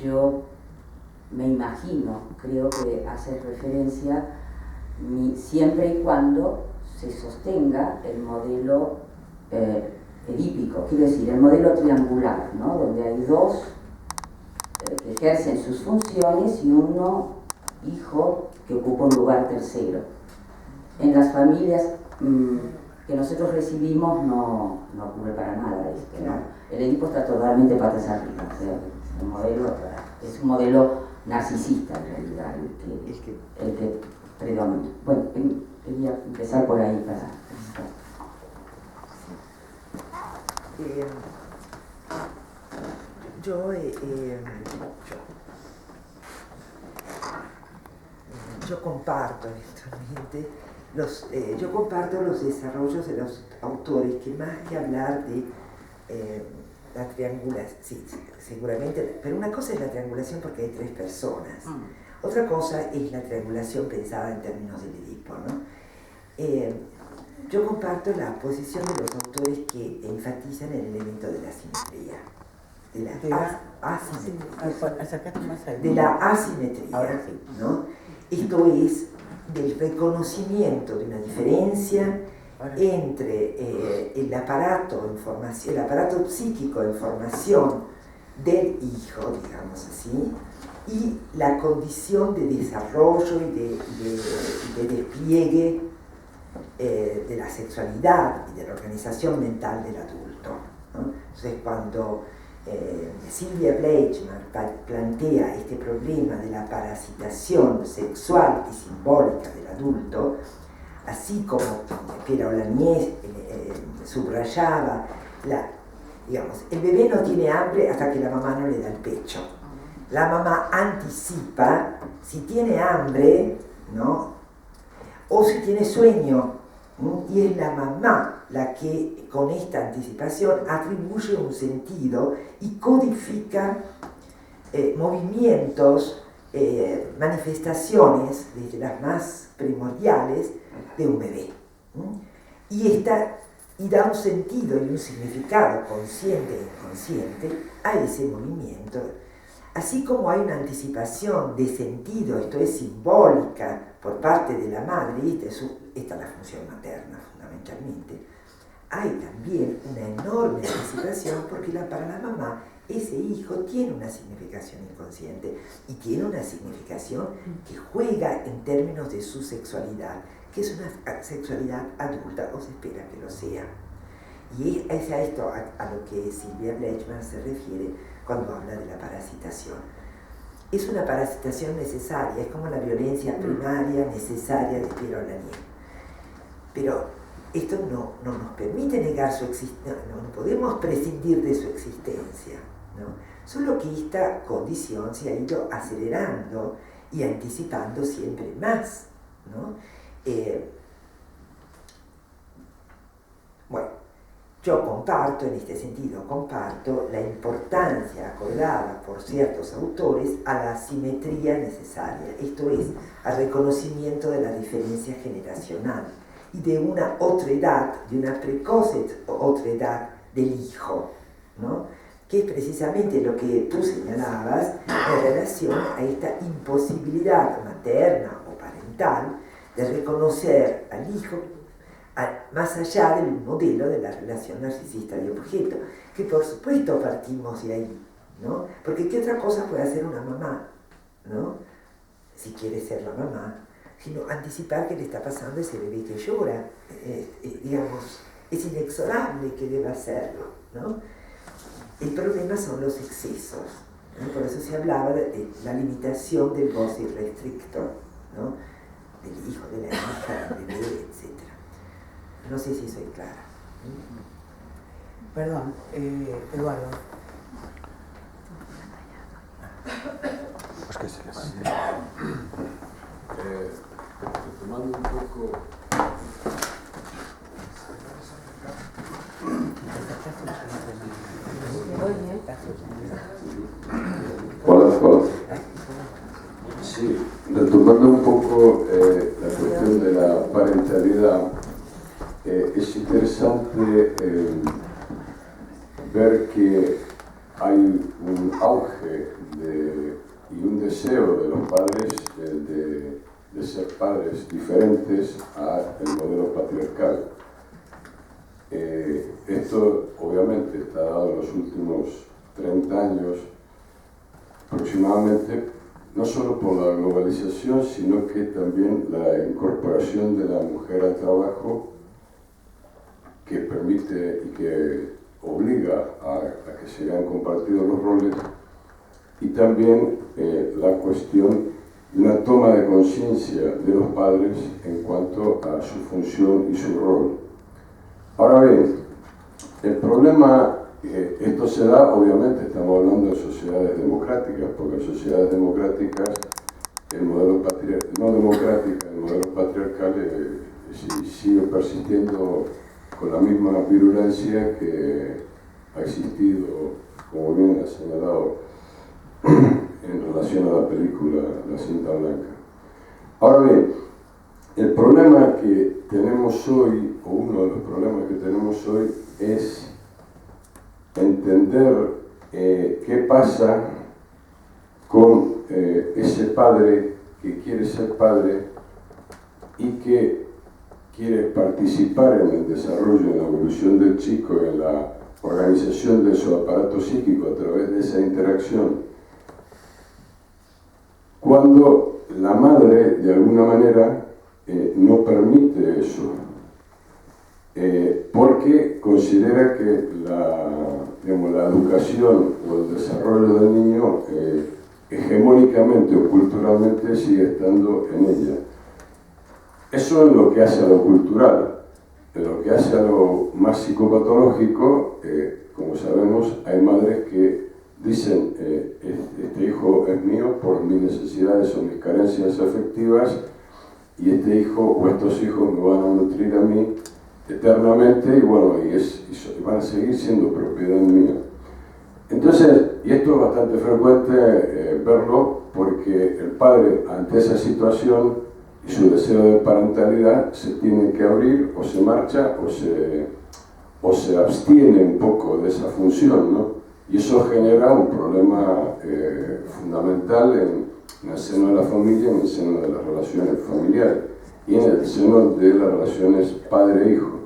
Yo me imagino, creo que haces referencia siempre y cuando se sostenga el modelo edípico, quiero decir, el modelo triangular, ¿no? Donde hay dos que ejercen sus funciones y uno, hijo, que ocupa un lugar tercero. En las familias que nosotros recibimos no ocurre para nada esto, ¿no? El Edipo está totalmente patas arriba, o sea, el modelo es un modelo narcisista en realidad, el que predomina. Bueno, quería empezar por ahí para... Yo comparto eventualmente yo comparto los desarrollos de los autores que más que hablar de la triangulación, sí, seguramente, pero una cosa es la triangulación porque hay tres personas, otra cosa es la triangulación pensada en términos del Edipo, ¿no? Yo comparto la posición de los autores que enfatizan el elemento de la simetría, de la asimetría. Acércate más ahí. De la asimetría, Ahora sí. ¿no? Esto es del reconocimiento de una diferencia entre el aparato psíquico de formación del hijo, digamos así, y la condición de desarrollo y de despliegue de la sexualidad y de la organización mental del adulto, ¿no? Entonces, cuando Sylvia Bleichmann plantea este problema de la parasitación sexual y simbólica del adulto, así como Pierre Olanier subrayaba, digamos, el bebé no tiene hambre hasta que la mamá no le da el pecho. La mamá anticipa si tiene hambre, ¿no? O si tiene sueño, ¿no? Y es la mamá la que con esta anticipación atribuye un sentido y codifica movimientos, manifestaciones, desde las más primordiales, de un bebé. Y da un sentido y un significado consciente e inconsciente a ese movimiento. Así como hay una anticipación de sentido, esto es simbólica, por parte de la madre, y esta es la función materna fundamentalmente, hay también una enorme anticipación porque para la mamá ese hijo tiene una significación inconsciente y tiene una significación que juega en términos de su sexualidad, que es una sexualidad adulta, o se espera que lo sea. Y es a esto a lo que Sylvia Bleichmann se refiere cuando habla de la parasitación. Es una parasitación necesaria, es como la violencia primaria necesaria de Pierre Olanier. Pero esto no nos permite negar su existencia, no podemos prescindir de su existencia, ¿no? Solo que esta condición se ha ido acelerando y anticipando siempre más, ¿no? yo comparto, en este sentido, comparto la importancia acordada por ciertos autores a la simetría necesaria, esto es, al reconocimiento de la diferencia generacional y de una otredad, de una precoz otredad del hijo, ¿no? Que es precisamente lo que tú señalabas en relación a esta imposibilidad materna o parental de reconocer al hijo más allá del modelo de la relación narcisista de objeto, que por supuesto partimos de ahí, ¿no? Porque ¿qué otra cosa puede hacer una mamá, ¿no? Si quiere ser la mamá, sino anticipar qué le está pasando a ese bebé que llora, digamos, es inexorable que deba hacerlo, ¿no? El problema son los excesos, ¿no? Por eso se hablaba de la limitación del goce restrictor, ¿no? Del hijo, de la hija, del bebé, etc. No sé si soy clara. Perdón, Eduardo. Pues que se les... Retomando un poco Hola. Sí, retomando un poco la cuestión de la parentalidad, es interesante ver que hay un auge y un deseo de los padres de ser padres diferentes al modelo patriarcal. Esto obviamente está dado en los últimos 30 años aproximadamente, no solo por la globalización, sino que también la incorporación de la mujer al trabajo, que permite y que obliga a que se hayan compartido los roles, y también la cuestión, una toma de conciencia de los padres en cuanto a su función y su rol. Ahora bien, el problema, esto se da, obviamente, estamos hablando de sociedades democráticas, porque en sociedades democráticas, el modelo patriarcal sigue persistiendo con la misma virulencia que ha existido, como bien ha señalado, en relación a la película La cinta blanca. Ahora bien, el problema que tenemos hoy, o uno de los problemas que tenemos hoy, es entender qué pasa con ese padre que quiere ser padre y que quiere participar en el desarrollo, en la evolución del chico, en la organización de su aparato psíquico a través de esa interacción, cuando la madre, de alguna manera, no permite eso, porque considera que la educación o el desarrollo del niño hegemónicamente o culturalmente sigue estando en ella. Eso es lo que hace a lo cultural. En lo que hace a lo más psicopatológico, como sabemos, hay madres que dicen este hijo es mío por mis necesidades o mis carencias afectivas, y este hijo o estos hijos me van a nutrir a mí eternamente, y bueno, y van a seguir siendo propiedad mía. Entonces, y esto es bastante frecuente verlo, porque el padre, ante esa situación y su deseo de parentalidad, se tiene que abrir, o se marcha, o se abstiene un poco de esa función, ¿no? Y eso genera un problema fundamental en el seno de la familia, en el seno de las relaciones familiares y en el seno de las relaciones padre-hijo.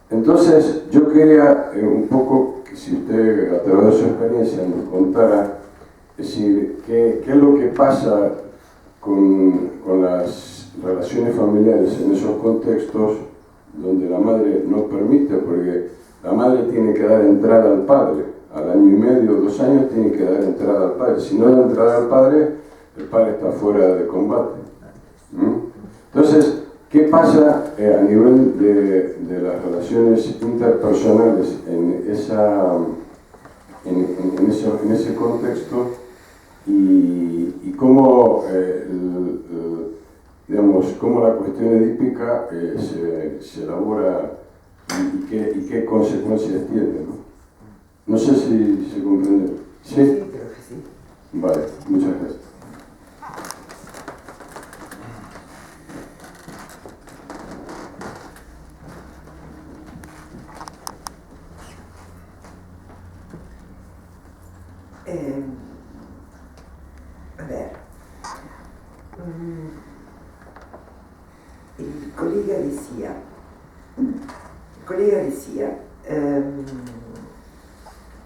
Entonces, yo quería un poco que si usted, a través de su experiencia, nos contara, es decir, qué es lo que pasa con las relaciones familiares en esos contextos donde la madre no permite, porque la madre tiene que dar entrada al padre. Al año y medio, 2 años, tiene que dar entrada al padre. Si no da entrada al padre, el padre está fuera de combate. Entonces, ¿qué pasa a nivel de las relaciones interpersonales en ese contexto? Y cómo, digamos, cómo la cuestión edípica se elabora y qué consecuencias tiene, ¿no? No sé si se comprende. ¿Sí? Sí, creo que sí. Vale, muchas gracias. A ver, el colega decía,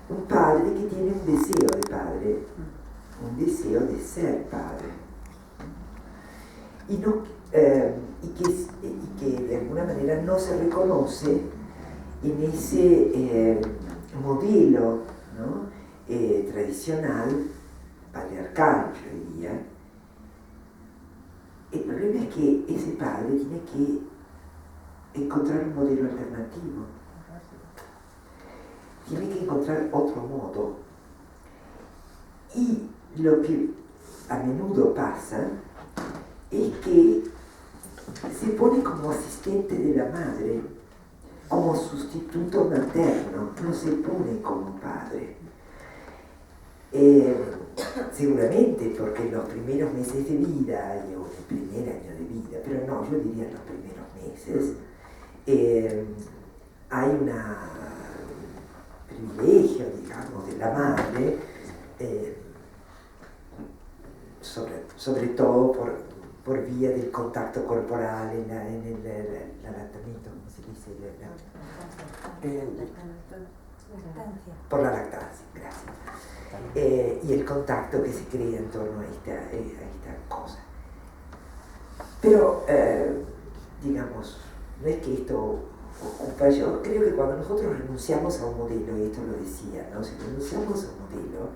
un padre que tiene un deseo de padre, un deseo de ser padre, y que de alguna manera no se reconoce en ese modelo, ¿no? Tradicional, patriarcal, yo diría. El problema es que ese padre tiene que encontrar un modelo alternativo, tiene que encontrar otro modo, y lo que a menudo pasa es que se pone como asistente de la madre, como sustituto materno, no se pone como padre. Seguramente porque en los primeros meses de vida, o en el primer año de vida, pero no, yo diría en los primeros meses, hay un privilegio, digamos, de la madre, sobre todo por vía del contacto corporal en el alactamiento, ¿cómo se dice? Por la lactancia, gracias. Y el contacto que se crea en torno a esta cosa. Pero, digamos, no es que esto ocupa, yo creo que cuando nosotros renunciamos a un modelo, y esto lo decía, ¿no? Si renunciamos a un modelo,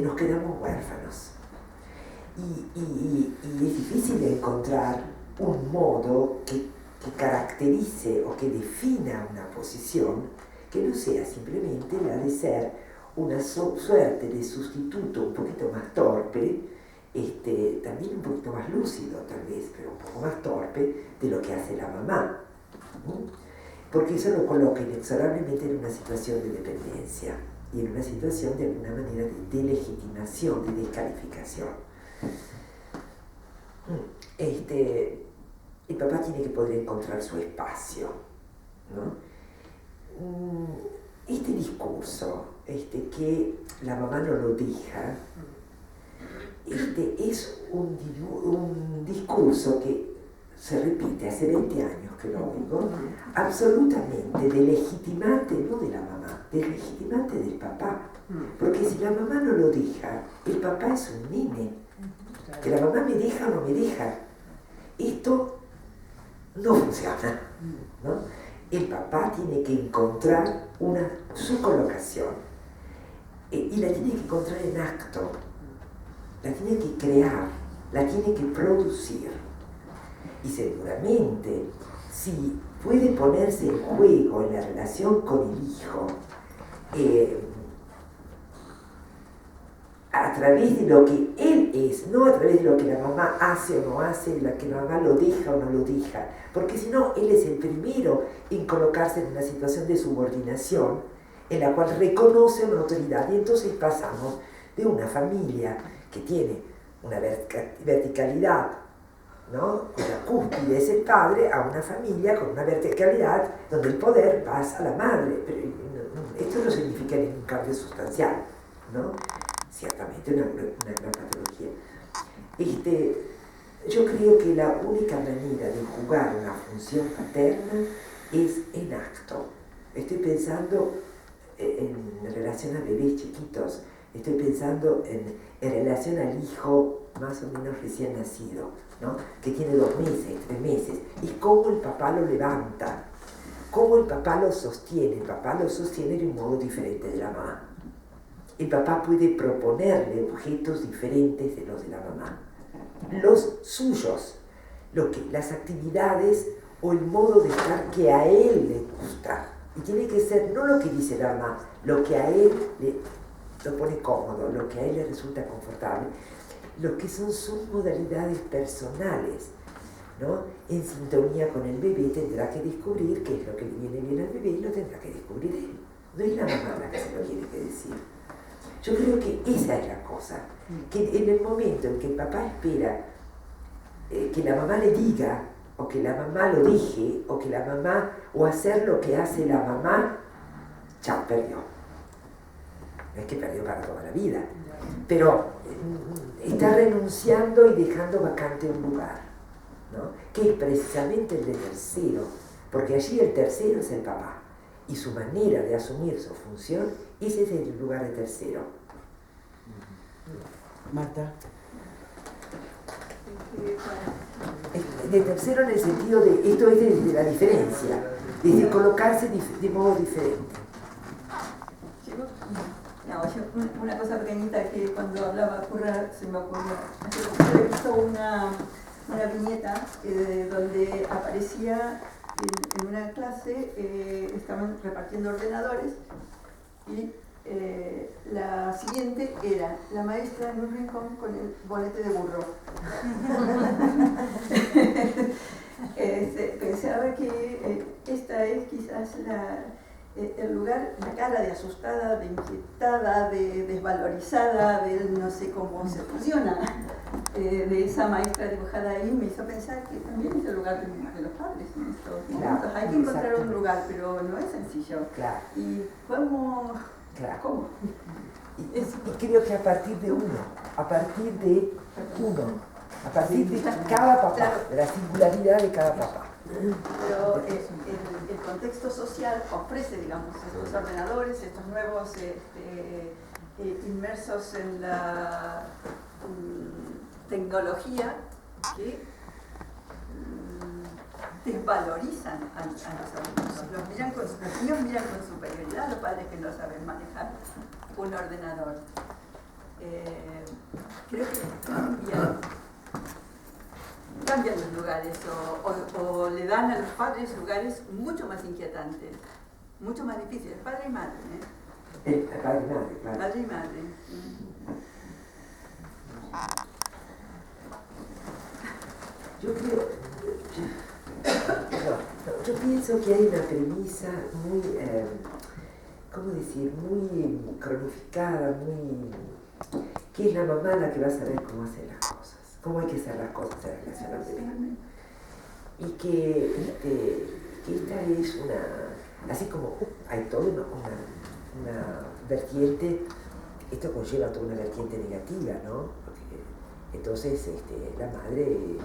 nos quedamos huérfanos. Y es difícil encontrar un modo que caracterice o que defina una posición que no sea simplemente la de ser una suerte de sustituto un poquito más torpe, también un poquito más lúcido tal vez, pero un poco más torpe de lo que hace la mamá, ¿no? Porque eso lo coloca inexorablemente en una situación de dependencia y en una situación de alguna manera de delegitimación, de descalificación. El papá tiene que poder encontrar su espacio, ¿no? Este discurso, que la mamá no lo deja, es un discurso que se repite hace 20 años que lo oigo, absolutamente delegitimante, no de la mamá, delegitimante del papá. Porque si la mamá no lo deja, el papá es un nene. Que la mamá me deja o no me deja. Esto no funciona, ¿no? El papá tiene que encontrar su colocación y la tiene que encontrar en acto, la tiene que crear, la tiene que producir. Y seguramente, si puede ponerse en juego en la relación con el hijo, a través de lo que él es, no a través de lo que la mamá hace o no hace, lo que la mamá lo deja o no lo deja, porque si no, él es el primero en colocarse en una situación de subordinación en la cual reconoce una autoridad, y entonces pasamos de una familia que tiene una verticalidad, ¿no? Cuya cúspide es el padre, a una familia con una verticalidad donde el poder pasa a la madre. Pero esto no significa ningún cambio sustancial, ¿no? Ciertamente una gran patología. Yo creo que la única manera de jugar una función paterna es en acto. Estoy pensando en relación a bebés chiquitos, estoy pensando en relación al hijo más o menos recién nacido, ¿no? Que tiene 2 meses, 3 meses, y cómo el papá lo levanta, cómo el papá lo sostiene. El papá lo sostiene de un modo diferente de la mamá. El papá puede proponerle objetos diferentes de los de la mamá, los suyos, las actividades o el modo de estar que a él le gusta. Y tiene que ser no lo que dice la mamá, lo que a él lo pone cómodo, lo que a él le resulta confortable, lo que son sus modalidades personales. ¿no? En sintonía con el bebé, tendrá que descubrir qué es lo que le viene bien al bebé y lo tendrá que descubrir él. No es la mamá la que se lo tiene que decir. Yo creo que esa es la cosa, que en el momento en que el papá espera que la mamá le diga, o que la mamá lo deje, o que la mamá, o hacer lo que hace la mamá, chao, perdió. No es que perdió para toda la vida, pero está renunciando y dejando vacante un lugar, ¿no? Que es precisamente el de tercero, porque allí el tercero es el papá, y su manera de asumir su función, ese es el lugar de tercero. Marta. De tercero en el sentido de, esto es de la diferencia, desde colocarse de modo diferente. No, una cosa pequeñita que cuando hablaba Curra se me ocurrió. He visto una viñeta donde aparecía en una clase, estaban repartiendo ordenadores y la siguiente era la maestra en un rincón con el bonete de burro. Pensaba que esta es quizás el lugar, la cara de asustada, de inquietada, de desvalorizada, de no sé cómo se funciona, de esa maestra dibujada ahí, me hizo pensar que también es el lugar de los padres en estos momentos. Hay que encontrar un lugar, pero no es sencillo. Claro. ¿Y cómo? Claro. ¿Cómo? Y creo que a partir de uno, a partir de cada papá, de la singularidad de cada papá. Pero el contexto social ofrece, digamos, estos ordenadores, estos nuevos inmersos en la tecnología que desvalorizan a los adultos. Los niños miran con superioridad a los padres que no saben manejar un ordenador. Creo que cambian los lugares o le dan a los padres lugares mucho más inquietantes, mucho más difíciles, padre y madre. Padre y madre, claro. Padre y madre. Yo pienso que hay una premisa muy, ¿cómo decir? Muy cronificada, que es la mamá la que va a saber cómo hacer las cosas. Cómo hay que hacer las cosas en relación al bebé. Y que esta es así como hay toda una vertiente, esto conlleva toda una vertiente negativa, ¿no? Porque entonces la madre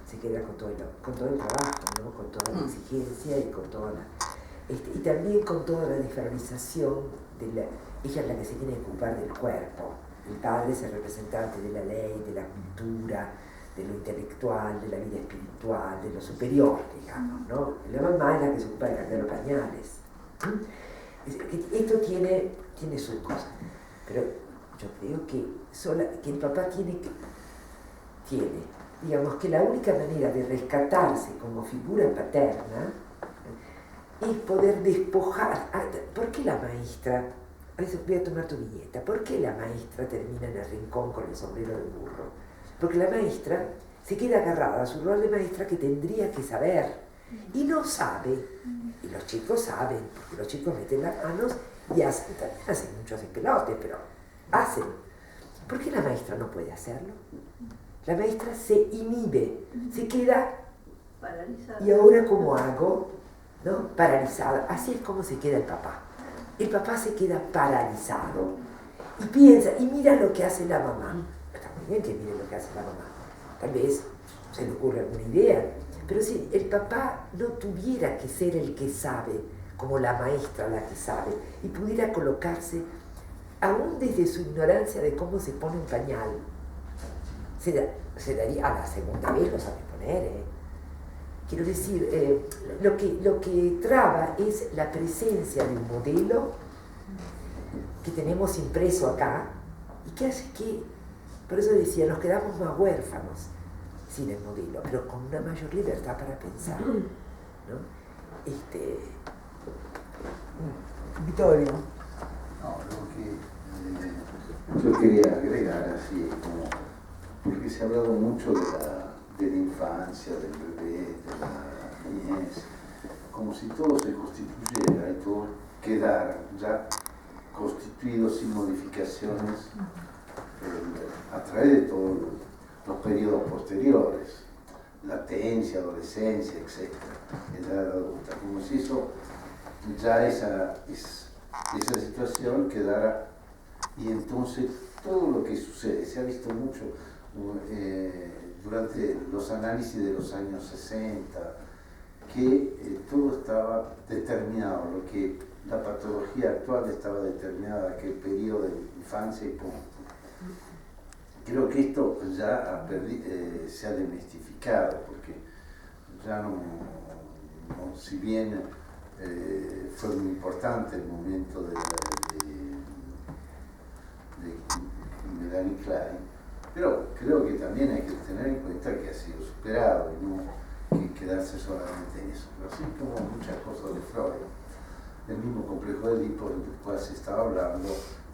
se queda con todo el trabajo, ¿no? Con toda la exigencia y con toda y también con toda la desvalorización ella es la que se tiene que ocupar del cuerpo. El padre es el representante de la ley, de la cultura, de lo intelectual, de la vida espiritual, de lo superior, digamos, ¿no? La mamá es la que se ocupa de cambiar los pañales. Esto tiene sus cosas, pero yo creo que el papá tiene, digamos, que la única manera de rescatarse como figura paterna es poder despojar. ¿Por qué la maestra? A veces voy a tomar tu viñeta. ¿Por qué la maestra termina en el rincón con el sombrero de burro? Porque la maestra se queda agarrada a su rol de maestra que tendría que saber y no sabe. Y los chicos saben, porque los chicos meten las manos y hacen muchos pelotes, pero hacen. ¿Por qué la maestra no puede hacerlo? La maestra se inhibe, se queda paralizada. ¿Y ahora cómo hago? ¿No? Paralizada. Así es como se queda el papá. El papá se queda paralizado y piensa, y mira lo que hace la mamá. Está muy bien que mire lo que hace la mamá. Tal vez se le ocurre alguna idea, pero si el papá no tuviera que ser el que sabe, como la maestra la que sabe, y pudiera colocarse, aún desde su ignorancia de cómo se pone un pañal, se daría, a la segunda vez lo sabe poner, Quiero decir, lo que traba es la presencia de un modelo que tenemos impreso acá y que hace que, por eso decía, nos quedamos más huérfanos sin el modelo, pero con una mayor libertad para pensar, ¿no? Vittorio. No, lo que yo quería agregar así, porque se ha hablado mucho de la infancia, del bebé, de la niñez, como si todo se constituyera y todo quedara ya constituido sin modificaciones a través de todos los periodos posteriores, latencia, adolescencia, etc., edad adulta, como si eso ya esa situación quedara, y entonces todo lo que sucede, se ha visto mucho durante los análisis de los años 60, que todo estaba determinado, lo que la patología actual estaba determinada, aquel periodo de infancia y punto. Creo que esto ya se ha desmistificado, porque ya no si bien fue muy importante el momento de Melanie Klein, pero creo que también hay que tener en cuenta que ha sido superado y no que quedarse solamente en eso. Pero así como muchas cosas de Freud, el mismo complejo de Edipo del cual se estaba hablando,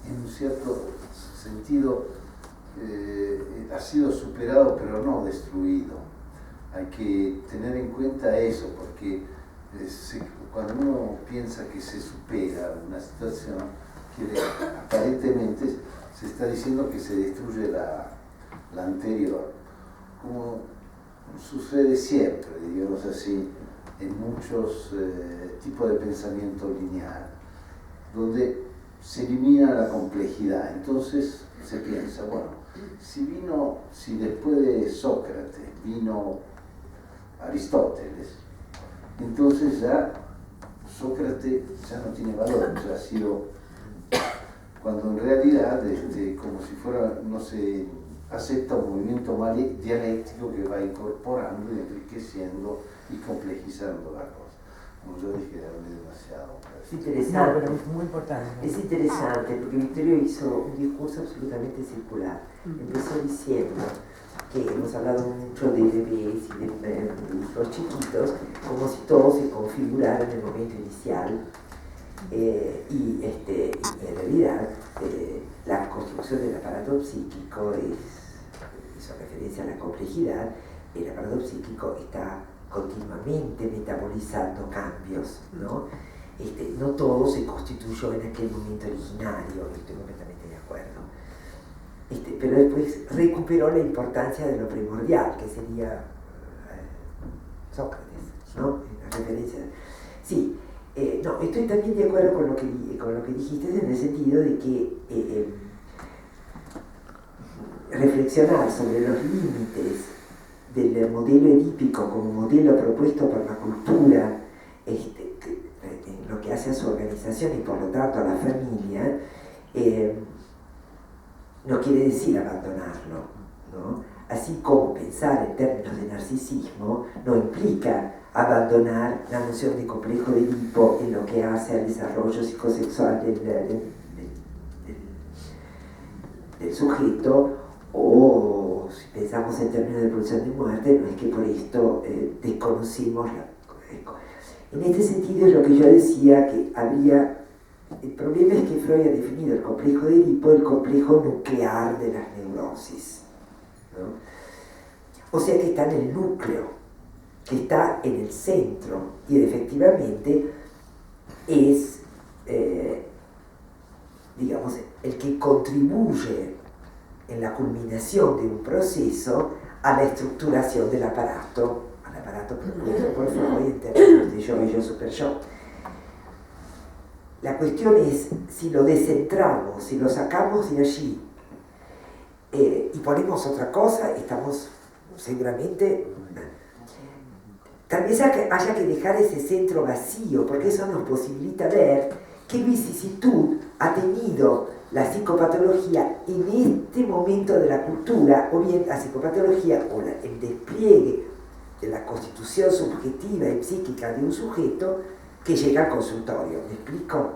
en un cierto sentido ha sido superado pero no destruido. Hay que tener en cuenta eso, porque cuando uno piensa que se supera una situación, aparentemente se está diciendo que se destruye la anterior, como sucede siempre, digamos así, en muchos tipos de pensamiento lineal, donde se elimina la complejidad. Entonces se piensa, bueno, si después de Sócrates vino Aristóteles, entonces ya Sócrates ya no tiene valor, ya ha sido, cuando en realidad como si fuera, no se acepta un movimiento dialéctico que va incorporando y enriqueciendo y complejizando la cosa. Como yo dije, hablé demasiado. Es interesante, no, pero es muy importante. Es interesante porque Vittorio hizo un discurso absolutamente circular. Empezó diciendo que hemos hablado mucho de bebés y de hijos chiquitos, como si todo se configurara en el momento inicial. Y en realidad la construcción del aparato psíquico hizo referencia a la complejidad. El aparato psíquico está continuamente metabolizando cambios, ¿no? No todo se constituyó en aquel momento originario, estoy completamente de acuerdo. Pero después recuperó la importancia de lo primordial, que sería Sócrates, ¿no? La referencia. Sí, no, estoy también de acuerdo con lo que dijiste, en el sentido de que reflexionar sobre los límites del modelo edípico como modelo propuesto por la cultura, en lo que hace a su organización y por lo tanto a la familia, no quiere decir abandonarlo, ¿no? Así como pensar en términos de narcisismo no implica abandonar la noción de complejo de Edipo en lo que hace al desarrollo psicosexual del sujeto, o si pensamos en términos de pulsión de muerte, no es que por esto desconocimos en este sentido es lo que yo decía, que el problema es que Freud ha definido el complejo de Edipo el complejo nuclear de las neurosis, ¿no? O sea que está en el núcleo, que está en el centro, y efectivamente es digamos el que contribuye en la culminación de un proceso a la estructuración del aparato propuesto por Freud en términos de yo y yo super yo. La cuestión es si lo descentramos, si lo sacamos de allí y ponemos otra cosa, estamos seguramente... Tal vez haya que dejar ese centro vacío, porque eso nos posibilita ver qué vicisitud ha tenido la psicopatología en este momento de la cultura, o bien la psicopatología o el despliegue de la constitución subjetiva y psíquica de un sujeto que llega al consultorio. ¿Me explico?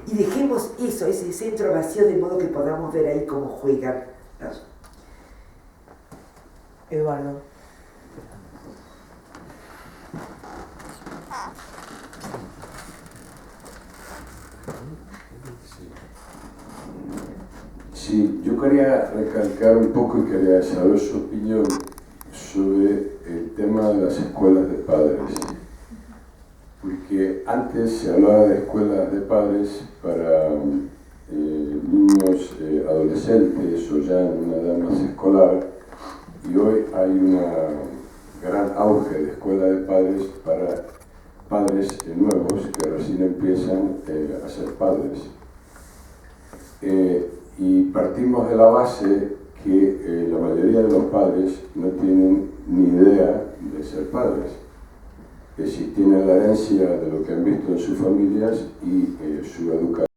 Y dejemos eso, ese centro vacío, de modo que podamos ver ahí cómo juegan los... Eduardo. Sí, yo quería recalcar un poco y quería saber su opinión sobre las escuelas de padres. Porque antes se hablaba de escuelas de padres para niños adolescentes o ya en una edad más escolar, y hoy hay una gran auge de escuela de padres para padres nuevos que recién empiezan a ser padres. Y partimos de la base que la mayoría de los padres no tienen ni idea de ser padres, que si tienen la herencia de lo que han visto en sus familias y su educación.